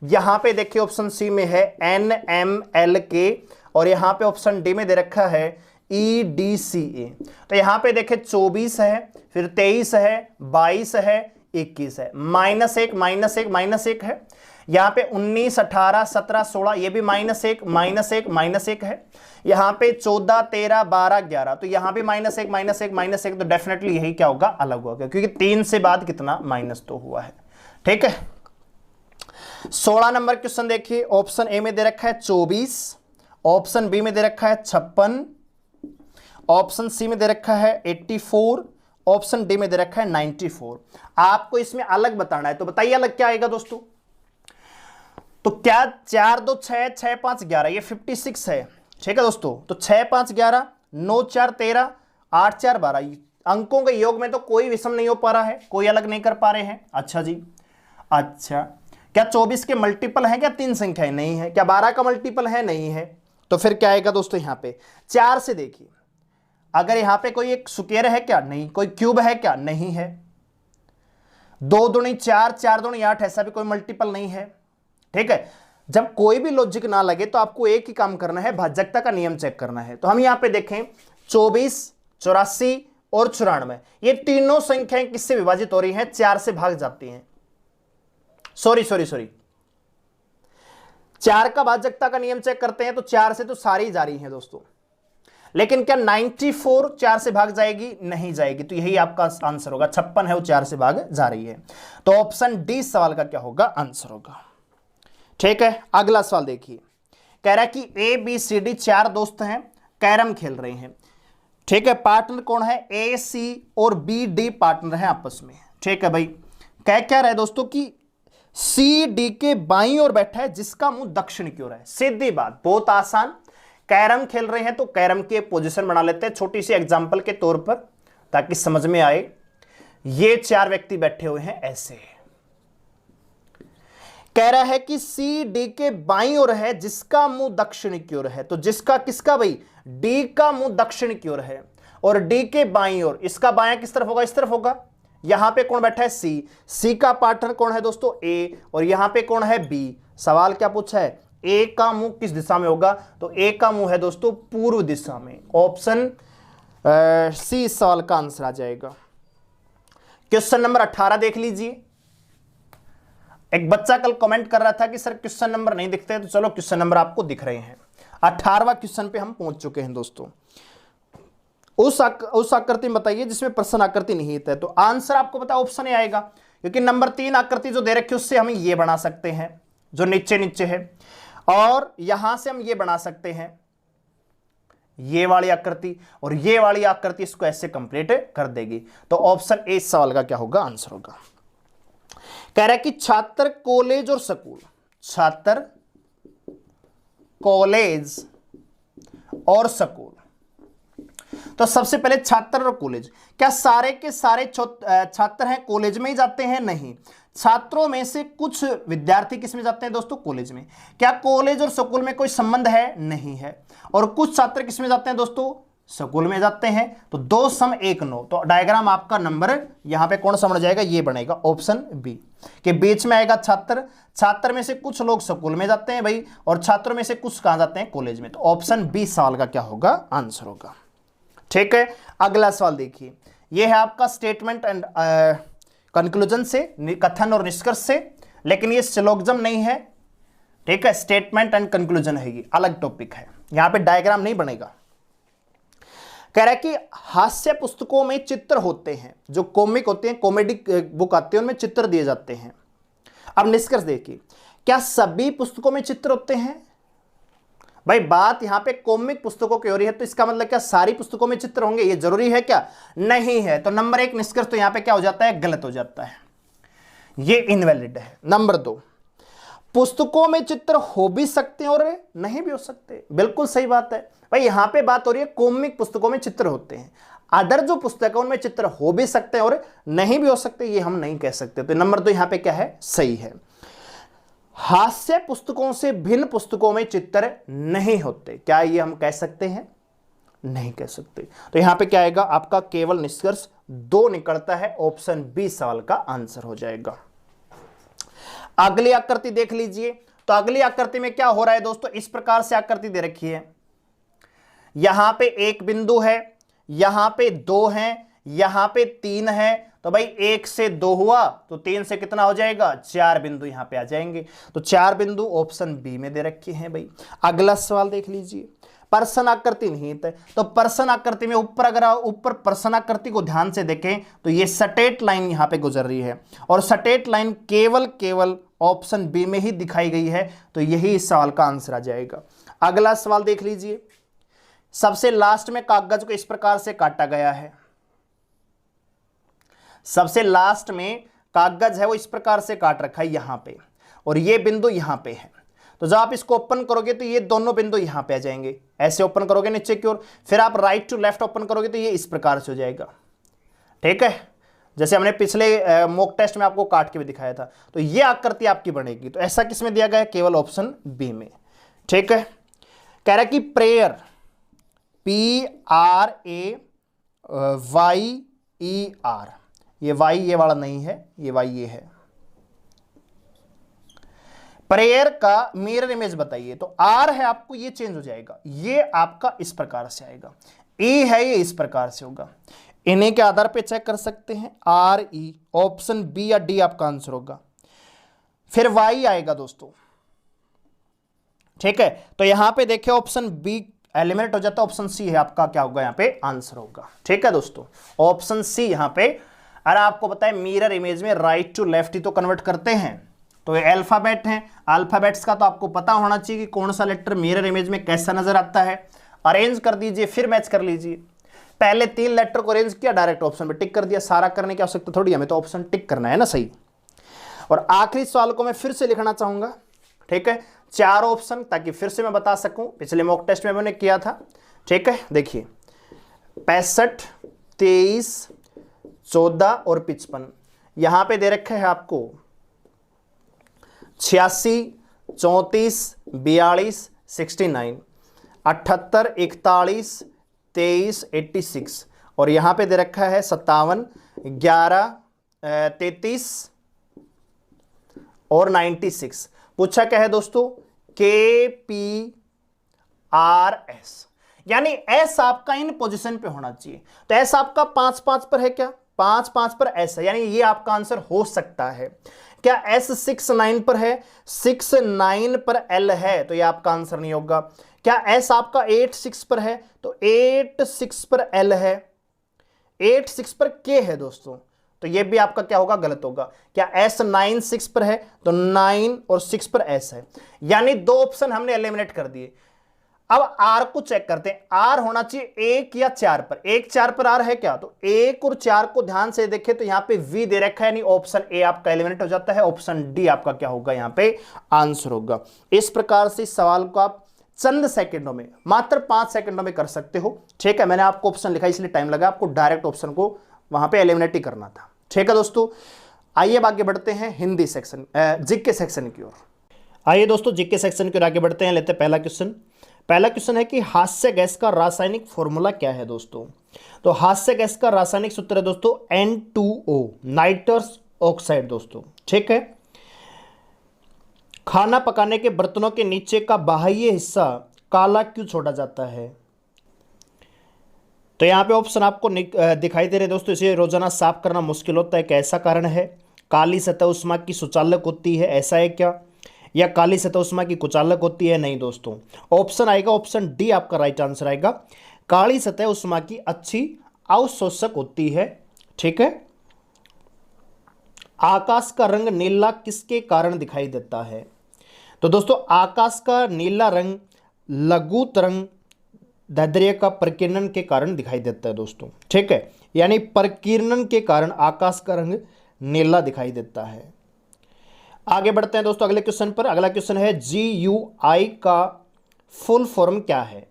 यहां पे देखिए ऑप्शन सी में है NMLK, और यहां पे ऑप्शन डी में दे रखा है EDCA। तो यहां पे देखिए 24 है, फिर 23 है, 22 है, 21 है, -1 -1 -1 है, यहां पे 19 18 17 16, ये भी -1 -1 -1 है, यहां पे 14 13 12 11, तो यहां भी -1 -1 -1, तो डेफिनेटली यही क्या होगा, अलग होगा, क्योंकि 3 से बाद कितना माइनस तो हुआ है, ठीक है। 16 नंबर क्वेश्चन देखिए, ऑप्शन ए में दे रखा है 24, ऑप्शन बी में दे रखा है 56, ऑप्शन सी में दे रखा है 84, ऑप्शन डी में दे रखा है 94। आपको इसमें अलग बताना है, तो बताइए अलग क्या आएगा दोस्तों। तो क्या 4 2 6 6 5 11, ये 56 है, ठीक है दोस्तों। तो 6 5 11, 9 4 13, 8 4 12, अंकों के योग में तो कोई विषम नहीं हो पा रहा है, कोई अलग नहीं कर पा रहे हैं। अच्छा जी, अच्छा, क्या 24 के मल्टीपल है क्या 3 संख्याएं, नहीं है। क्या 12 का मल्टीपल है, नहीं है। तो फिर क्या आएगा दोस्तों, यहां पे 4 से देखिए, अगर यहां पे कोई एक स्क्वायर है क्या, नहीं। कोई क्यूब है क्या, नहीं है। 2 दूनी 4, 4 दूनी 8, ऐसा भी कोई मल्टीपल नहीं है, ठीक है। जब कोई भी लॉजिक ना लगे तो आपको एक ही काम करना है, भाज्यता का नियम चेक करना है। तो हम यहां पे देखें 24 84 और 94, ये तीनों संख्याएं किससे विभाजित हो रही हैं, 4 से भाग जाती हैं। सॉरी 4 का भाज्यता का नियम चेक करते हैं तो 4 से तो सारी जा रही हैं दोस्तों, लेकिन क्या 94 4 से भाग जाएगी, नहीं जाएगी, तो यही आपका आंसर होगा। 56 है वो 4 से भाग जा रही है, तो ऑप्शन डी सवाल का क्या होगा, आंसर होगा, ठीक है। अगला सवाल देखिए, कह रहा है कि ABCD 4 दोस्त हैं, कैरम खेल रहे हैं, ठीक है। पार्टनर कौन है, AC और BD पार्टनर है आपस में, ठीक है भाई, कह क्या रहा है दोस्तों कि सी डी के बाईं ओर बैठा है जिसका मुंह दक्षिण की ओर है। सीधी बात, बहुत आसान। कैरम खेल रहे हैं तो कैरम की एक पोजीशन बना लेते हैं छोटी सी एग्जांपल के तौर पर, ताकि समझ में आए। ये 4 व्यक्ति बैठे हुए हैं ऐसे, कह रहा है कि सी डी के बाईं ओर है जिसका मुंह दक्षिण की ओर है। तो जिसका किसका भाई, डी का मुंह दक्षिण की ओर है और डी के बाईं ओर, इसका बायां किस तरफ होगा, इस तरफ होगा। यहां पे कौन बैठा है, सी, सी का पार्टनर कौन है दोस्तों, ए, और यहां पे कौन है, बी। सवाल क्या पूछा है, ए का मुंह किस दिशा में होगा, तो ए का मुंह है दोस्तों पूर्व दिशा में। ऑप्शन सी इस सवाल का आंसर आ जाएगा। क्वेश्चन नंबर 18 देख लीजिए। एक बच्चा कल कमेंट कर रहा था कि सर क्वेश्चन नंबर नहीं दिखते, तो चलो क्वेश्चन नंबर आपको दिख रहे हैं। 18वां क्वेश्चन पे हम पहुंच चुके हैं दोस्तों। उस आकृति में बताइए जिसमें प्रश्न आकृति निहित है। तो आंसर आपको पता ऑप्शन ए आएगा, क्योंकि नंबर 3 आकृति जो दे रखी है उससे हम ये बना सकते हैं जो नीचे नीचे है, और यहां से हम ये बना सकते हैं ये वाली आकृति, और ये वाली आकृति इसको ऐसे कंप्लीट कर देगी। तो ऑप्शन ए इस सवाल का क्या होगा, आंसर होगा। कह रहा है कि छात्र कॉलेज और स्कूल, छात्र कॉलेज और स्कूल। तो सबसे पहले छात्र और कॉलेज, क्या सारे के सारे छात्र हैं कॉलेज में ही जाते हैं, नहीं। छात्रों में से कुछ विद्यार्थी किस में जाते हैं दोस्तों, कॉलेज में। क्या कॉलेज और स्कूल में कोई संबंध है, नहीं है। और कुछ छात्र किस में जाते हैं दोस्तों, स्कूल में जाते हैं। तो 2 सम 1 9, तो डायग्राम आपका नंबर यहां पे कौन सा बन जाएगा, ये बनेगा ऑप्शन बी, के बीच में आएगा छात्र। छात्र में से कुछ लोग स्कूल में जाते हैं भाई, और छात्रों में से कुछ कहां जाते हैं, कॉलेज में। तो ऑप्शन बी सवाल का क्या होगा, आंसर होगा। ठीक है, अगला सवाल देखिए। यह है आपका स्टेटमेंट एंड कंक्लूजन से, कथन और निष्कर्ष से, लेकिन ये सिलोगिज्म नहीं है। ठीक है, स्टेटमेंट एंड कंक्लूजन है, ये अलग टॉपिक है, यहां पे डायग्राम नहीं बनेगा। कह रहा है कि हास्य पुस्तकों में चित्र होते हैं, जो कॉमिक होते हैं, कॉमेडी बुक आती है उनमें चित्र दिए जाते हैं। अब निष्कर्ष देखिए, क्या सभी पुस्तकों में चित्र होते हैं। भाई बात यहां पे कॉमिक पुस्तकों की हो रही है, तो इसका मतलब क्या सारी पुस्तकों में चित्र होंगे, ये जरूरी है क्या, नहीं है। तो नंबर 1 निष्कर्ष तो यहां पे क्या हो जाता है, गलत हो जाता है, ये इनवैलिड है। नंबर 2, पुस्तकों में चित्र हो भी सकते हैं और नहीं भी हो सकते, बिल्कुल सही बात है भाई। यहां पे बात हो रही है कॉमिक पुस्तकों में चित्र होते हैं, अदर जो पुस्तक है उनमें चित्र हो भी सकते हैं और नहीं भी हो सकते, ये हम नहीं कह सकते। तो नंबर 2 यहां पे क्या है, सही है। हास्य पुस्तकों से भिन्न पुस्तकों में चित्र नहीं होते, क्या ये हम कह सकते हैं, नहीं कह सकते। तो यहां पे क्या आएगा आपका, केवल निष्कर्ष 2 निकलता है, ऑप्शन बी सवाल का आंसर हो जाएगा। अगली आकृति देख लीजिए। तो अगली आकृति में क्या हो रहा है दोस्तों, इस प्रकार से आकृति दे रखी है। यहां पे 1 बिंदु है, यहां पे 2 है, यहां पे 3 है। तो भाई 1 से 2 हुआ तो 3 से कितना हो जाएगा, 4 बिंदु यहां पे आ जाएंगे। तो 4 बिंदु ऑप्शन बी में दे रखे हैं भाई। अगला सवाल देख लीजिए, प्रश्न आकृति निहित है। तो प्रश्न आकृति में ऊपर, अगर ऊपर प्रश्न आकृति को ध्यान से देखें तो ये स्ट्रेट लाइन यहां पे गुजर रही है, और स्ट्रेट लाइन केवल ऑप्शन बी में ही दिखाई गई है। तो यही इस सवाल का आंसर आ जाएगा। अगला सवाल देख लीजिए, सबसे लास्ट में कागज को इस प्रकार से काटा गया है। सबसे लास्ट में कागज है वो इस प्रकार से काट रखा है यहां पे, और ये बिंदु यहां पे है। तो जब आप इसको ओपन करोगे तो ये दोनों बिंदु यहां पे आ जाएंगे, ऐसे ओपन करोगे नीचे की ओर, फिर आप राइट टू लेफ्ट ओपन करोगे तो ये इस प्रकार से हो जाएगा। ठीक है, जैसे हमने पिछले मॉक टेस्ट में आपको काट के भी दिखाया था। तो ये आकृति आपकी बनेगी। तो ऐसा किस में दिया गया है, केवल ऑप्शन बी में। ठीक है, कह रहा है कि प्रेयर, PRAYER, ये वाई ये वाला नहीं है, ये वाई ये है। प्रेयर का मिरर इमेज बताइए। तो आर है आपको, ये चेंज हो जाएगा, ये आपका इस प्रकार से आएगा। ई है ये इस प्रकार से होगा। इन्हीं के आधार पे चेक कर सकते हैं, RE, ऑप्शन बी या डी आपका आंसर होगा। फिर वाई आएगा दोस्तों। ठीक है, तो यहां पे देखिए ऑप्शन बी एलिमिनेट हो जाता है, ऑप्शन सी है आपका क्या होगा, यहां पे आंसर होगा। ठीक है दोस्तों, ऑप्शन सी यहां पे। अरे आपको पता है मिरर इमेज में राइट टू लेफ्ट ही तो कन्वर्ट करते हैं। तो ये अल्फाबेट हैं, अल्फाबेट्स का तो आपको पता होना चाहिए कि कौन सा लेटर मिरर इमेज में कैसा नजर आता है। अरेंज कर दीजिए, फिर मैच कर लीजिए। पहले 3 लेटर को अरेंज किया, डायरेक्ट ऑप्शन में टिक कर दिया, सारा करने की आवश्यकता थोड़ी, हमें तो ऑप्शन टिक करना है ना सही। और आखिरी सवाल को मैं फिर से लिखना चाहूंगा, ठीक है, 4 ऑप्शन, ताकि फिर से मैं बता सकूं, पिछले मॉक टेस्ट में मैंने किया था, ठीक है। देखिए 65, 23, 14 और 55, यहां पे दे रखे हैं आपको 86, 34, 42, 69, 78, 41, 23, 86, और यहां पे दे रखा है 57, 11, 33 और 96। पूछा क्या है दोस्तों, KPRS, यानी एस आपका इन पोजीशन पे होना चाहिए। तो एस आपका 5-5 पर है क्या, 5-5 पर एस है, यानी ये आपका आंसर हो सकता है। क्या एस 6-9 पर है, 6-9 पर एल है, तो ये आपका आंसर नहीं होगा। क्या एस आपका 8-6 पर है, तो 8-6 पर एल है, 8-6 पर के है दोस्तों, तो ये भी आपका क्या होगा, गलत होगा। क्या एस 9-6 पर है, तो 9 और 6 पर एस है, यानी 2 ऑप्शन हमने एलिमिनेट कर दिए। अब आर को चेक करते हैं, आर होना चाहिए 1 या 4 पर, 1-4 पर आर है क्या, तो 1 और 4 को ध्यान से देखें तो यहां पे वी दे रखा है, यानी ऑप्शन ए आपका एलिमिनेट हो जाता है, ऑप्शन डी आपका क्या होगा, यहां पे आंसर होगा। इस प्रकार से सवाल को आप चंद सेकंडों में, मात्र 5 सेकंडों में कर सकते हो, ठीक है। मैंने आपको ऑप्शन लिखा इसलिए टाइम लगा, आपको डायरेक्ट ऑप्शन को वहां पे एलिमिनेट ही करना था, ठीक है दोस्तों। आइए आगे बढ़ते हैं हिंदी सेक्शन, जीके सेक्शन की ओर। आइए दोस्तों जीके सेक्शन की ओर आगे बढ़ते हैं, लेते हैं पहला क्वेश्चन। पहला क्वेश्चन है कि हास्य गैस का रासायनिक फॉर्मूला क्या है दोस्तों। तो हास्य गैस का रासायनिक सूत्र है दोस्तों N2O, नाइट्रस ऑक्साइड दोस्तों, ठीक है। खाना पकाने के बर्तनों के नीचे का बाह्य हिस्सा काला क्यों छोड़ा जाता है। तो यहां पे ऑप्शन आपको दिखाई दे रहे दोस्तों, इसे रोजाना साफ करना मुश्किल होता है, कैसा कारण है। काली सतह उष्मा की सुचालक होती है, ऐसा है क्या, या काली सतह उष्मा की कुचालक होती है, नहीं दोस्तों। ऑप्शन आएगा ऑप्शन डी आपका राइट आंसर आएगा, काली सतह उष्मा की अच्छी अवशोषक होती है, ठीक है। आकाश का रंग नीला किसके कारण दिखाई देता है। तो दोस्तों आकाश का नीला रंग लघु तरंग दैर्ध्य का प्रकीर्णन के कारण दिखाई देता है दोस्तों, ठीक है, यानी प्रकीर्णन के कारण आकाश का रंग नीला दिखाई देता है। आगे बढ़ते हैं दोस्तों अगले क्वेश्चन पर। अगला क्वेश्चन है GUI का फुल फॉर्म क्या है।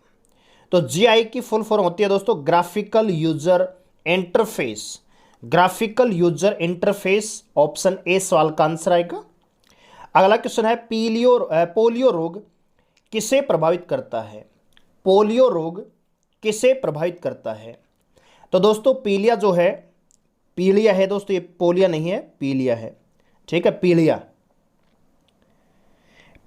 तो GUI की फुल फॉर्म होती है दोस्तों graphical user interface, graphical user interface, option A सवाल का आंसर आएगा। अगला क्वेश्चन है पोलियो रोग किसे प्रभावित करता है। पोलियो रोग किसे प्रभावित करता है। तो दोस्तों पीलिया जो है, पीलिया है दोस्तों, ये पोलिया नहीं है, पीलिया है, ठीक है, पीलिया।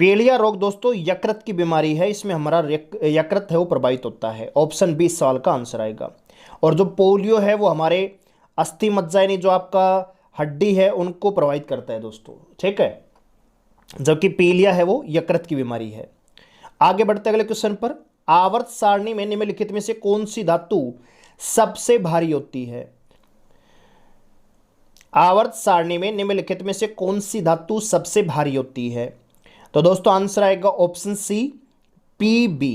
पीलिया रोग दोस्तों यकृत की बीमारी है, इसमें हमारा यकृत है वो प्रभावित होता है, ऑप्शन बी सवाल का आंसर आएगा। और जो पोलियो है वो हमारे अस्थि मज्जा यानी जो आपका हड्डी है उनको प्रभावित करता है दोस्तों, ठीक है, जबकि पीलिया है वो यकृत की बीमारी है। आगे बढ़ते अगले क्वेश्चन पर। आवर्त सारणी में निम्नलिखित में से कौन सी धातु सबसे भारी होती है। आवर्त सारणी में निम्नलिखित में से कौन सी धातु सबसे भारी होती है। तो दोस्तों आंसर आएगा ऑप्शन सी PB।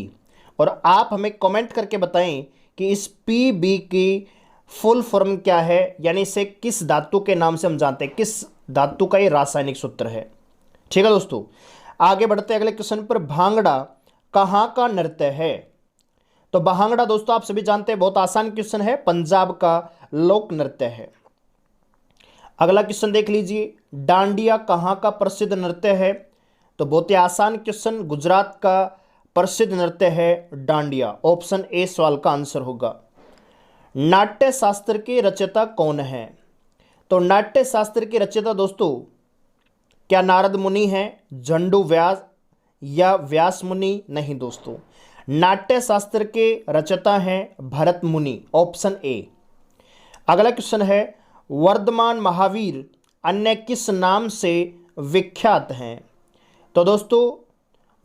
और आप हमें कमेंट करके बताएं कि इस PB की फुल फॉर्म क्या है, यानी इसे किस धातु के नाम से हम जानते हैं, किस धातु का ये रासायनिक सूत्र है, ठीक है दोस्तों। आगे बढ़ते हैं अगले क्वेश्चन पर। भांगड़ा कहाँ का नृत्य है। तो भांगड़ा दोस्तों आप सभी जानते हैं, बहुत आसान क्वेश्चन है, पंजाब का लोक नृत्य है। अगला क्वेश्चन देख लीजिए, डांडिया कहाँ का प्रसिद्ध नृत्य है। तो बहुत ही आसान क्वेश्चन, गुजरात का प्रसिद्ध नृत्य है डांडिया, ऑप्शन ए सवाल का आंसर होगा। नाट्य शास्त्र के रचयिता कौन है। तो नाट्य शास्त्र के रचयिता दोस्तों क्या नारद मुनि हैं, झंडू व्यास या व्यास मुनि, नहीं दोस्तों, नाट्य शास्त्र के रचयिता हैं भरत मुनि, ऑप्शन ए। अगला क्वेश्चन है, वर्धमान महावीर अन्य किस नाम से विख्यात हैं। तो दोस्तों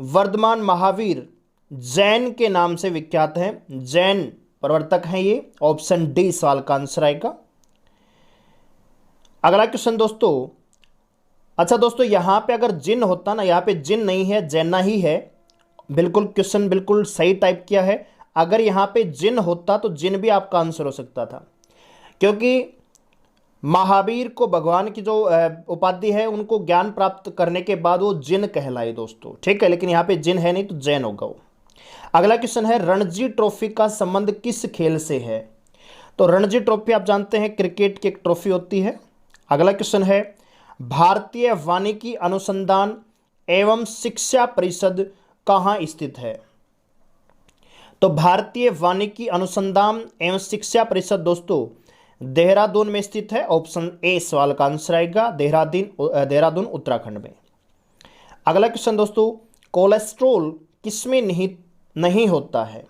वर्धमान महावीर जैन के नाम से विख्यात हैं, जैन प्रवर्तक हैं ये, ऑप्शन डी सवाल का आंसर आएगा। अगला क्वेश्चन दोस्तों, अच्छा दोस्तों यहां पे अगर जिन होता ना, यहां पे जिन नहीं है, जैना ही है, बिल्कुल क्वेश्चन बिल्कुल सही टाइप किया है। अगर यहाँ पे जिन होता तो जिन भी आपका आंसर हो सकता था, क्योंकि महावीर को भगवान की जो उपाधि है उनको ज्ञान प्राप्त करने के बाद वो जिन कहलाए दोस्तों, ठीक है। लेकिन यहाँ पे जिन है नहीं तो जैन होगा वो। अगला क्वेश्चन है रणजी ट्रॉफी का संबंध किस खेल से है? तो रणजी ट्रॉफी आप जानते हैं क्रिकेट की एक ट्रॉफी होती है। अगला क्वेश्चन है भारतीय वानिकी अनुसंधान एवं शिक्षा परिषद कहाँ स्थित है? तो भारतीय वानिकी अनुसंधान एवं शिक्षा परिषद दोस्तों देहरादून में स्थित है। ऑप्शन ए सवाल का आंसर आएगा, देहरादून उत्तराखंड में। अगला क्वेश्चन दोस्तों कोलेस्ट्रॉल किसमें नहीं होता है?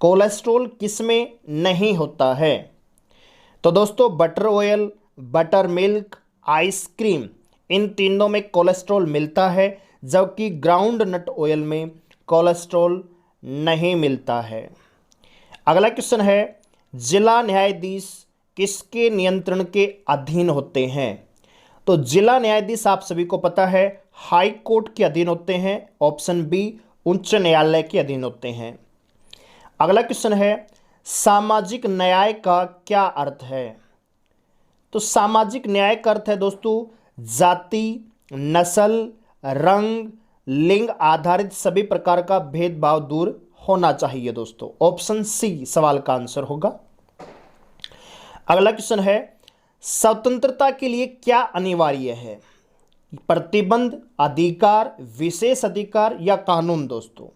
कोलेस्ट्रॉल किसमें नहीं होता है? तो दोस्तों butter oil, butter milk, ice cream, इन तीनों में कोलेस्ट्रॉल मिलता है, जबकि ग्राउंड नट ऑयल में कोलेस्ट्रॉल नहीं मिलता है। अगला क्वेश्चन है जिला न्यायाधीश किसके नियंत्रण के अधीन होते हैं? तो जिला न्यायाधीश आप सभी को पता है हाई कोर्ट के अधीन होते हैं। ऑप्शन बी उच्च न्यायालय के अधीन होते हैं। अगला क्वेश्चन है सामाजिक न्याय का क्या अर्थ है? तो सामाजिक न्याय का अर्थ है दोस्तों जाति, नस्ल, रंग, लिंग आधारित सभी प्रकार का भेदभाव दूर होना चाहिए दोस्तों। ऑप्शन सी सवाल का आंसर होगा। अगला क्वेश्चन है स्वतंत्रता के लिए क्या अनिवार्य है? प्रतिबंध, अधिकार, विशेष अधिकार या कानून दोस्तों?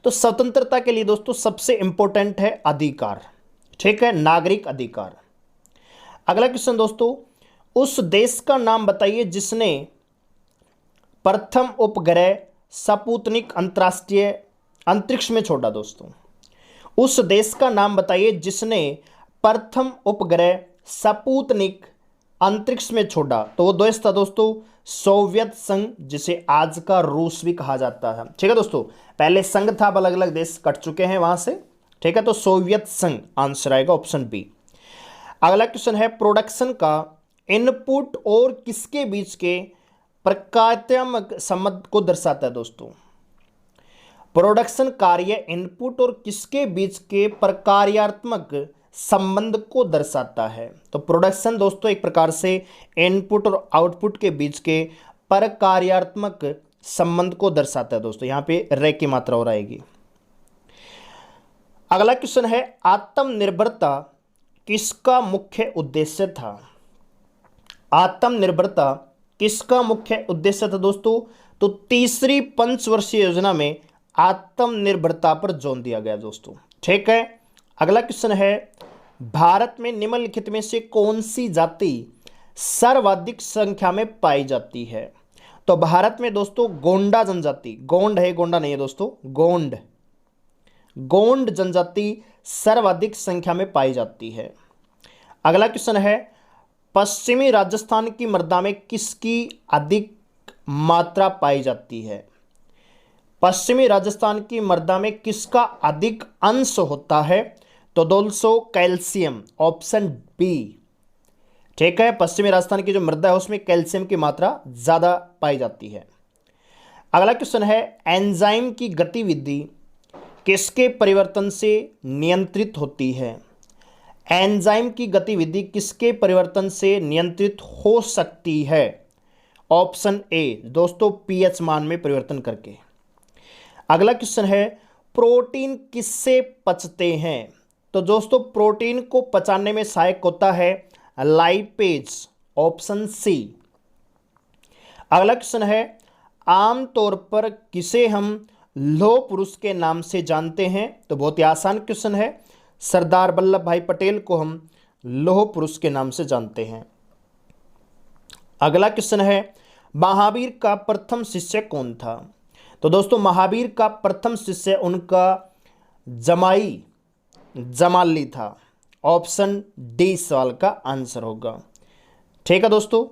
तो स्वतंत्रता के लिए दोस्तों सबसे इंपॉर्टेंट है अधिकार, ठीक है, नागरिक अधिकार। अगला क्वेश्चन दोस्तों उस देश का नाम बताइए जिसने प्रथम उपग्रह स्पुतनिक अंतरराष्ट्रीय अंतरिक्ष में छोड़ा दोस्तों। उस देश का नाम बताइए जिसने प्रथम उपग्रह स्पुतनिक अंतरिक्ष में छोड़ा। तो वो देश था दोस्तों सोवियत संघ, जिसे आज का रूस भी कहा जाता है, ठीक है दोस्तों। पहले संघ था, अलग अलग देश कट चुके हैं वहां से, ठीक है। तो सोवियत संघ आंसर आएगा, ऑप्शन बी। अगला क्वेश्चन है प्रोडक्शन का इनपुट और किसके बीच के प्रकार्यात्मक संबंध को दर्शाता है दोस्तों? प्रोडक्शन कार्य इनपुट और किसके बीच के प्रकार्यात्मक संबंध को दर्शाता है? तो प्रोडक्शन दोस्तों एक प्रकार से इनपुट और आउटपुट के बीच के प्रकार्यात्मक संबंध को दर्शाता है दोस्तों। यहां पे रे की मात्रा और आएगी। अगला क्वेश्चन है आत्मनिर्भरता किसका मुख्य उद्देश्य था? आत्मनिर्भरता किसका मुख्य उद्देश्य था दोस्तों? तो तीसरी पंचवर्षीय योजना में आत्मनिर्भरता पर जोर दिया गया दोस्तों, ठीक है। अगला क्वेश्चन है भारत में निम्नलिखित में से कौन सी जाति सर्वाधिक संख्या में पाई जाती है? तो भारत में दोस्तों गोंडा जनजाति, गोंड है, गोंडा नहीं है दोस्तों, गोंड जनजाति सर्वाधिक संख्या में पाई जाती है। अगला क्वेश्चन है पश्चिमी राजस्थान की मृदा में किसकी अधिक मात्रा पाई जाती है? पश्चिमी राजस्थान की मृदा में किसका अधिक अंश होता है? तो दोस्तों कैल्शियम, ऑप्शन बी, ठीक है। पश्चिमी राजस्थान की जो मृदा है उसमें कैल्शियम की मात्रा ज्यादा पाई जाती है। अगला क्वेश्चन है एंजाइम की गतिविधि किसके परिवर्तन से नियंत्रित होती है? एंजाइम की गतिविधि किसके परिवर्तन से नियंत्रित हो सकती है? ऑप्शन ए दोस्तों पीएच मान में परिवर्तन करके। अगला क्वेश्चन है प्रोटीन किससे पचते हैं? तो दोस्तों प्रोटीन को पचाने में सहायक होता है लाइपेज, ऑप्शन सी। अगला क्वेश्चन है आमतौर पर किसे हम लौह पुरुष के नाम से जानते हैं? तो बहुत ही आसान क्वेश्चन है, सरदार वल्लभ भाई पटेल को हम लौह पुरुष के नाम से जानते हैं। अगला क्वेश्चन है महावीर का प्रथम शिष्य कौन था? तो दोस्तों महावीर का प्रथम शिष्य उनका जमाई जमाली था। ऑप्शन डी सवाल का आंसर होगा, ठीक है दोस्तों।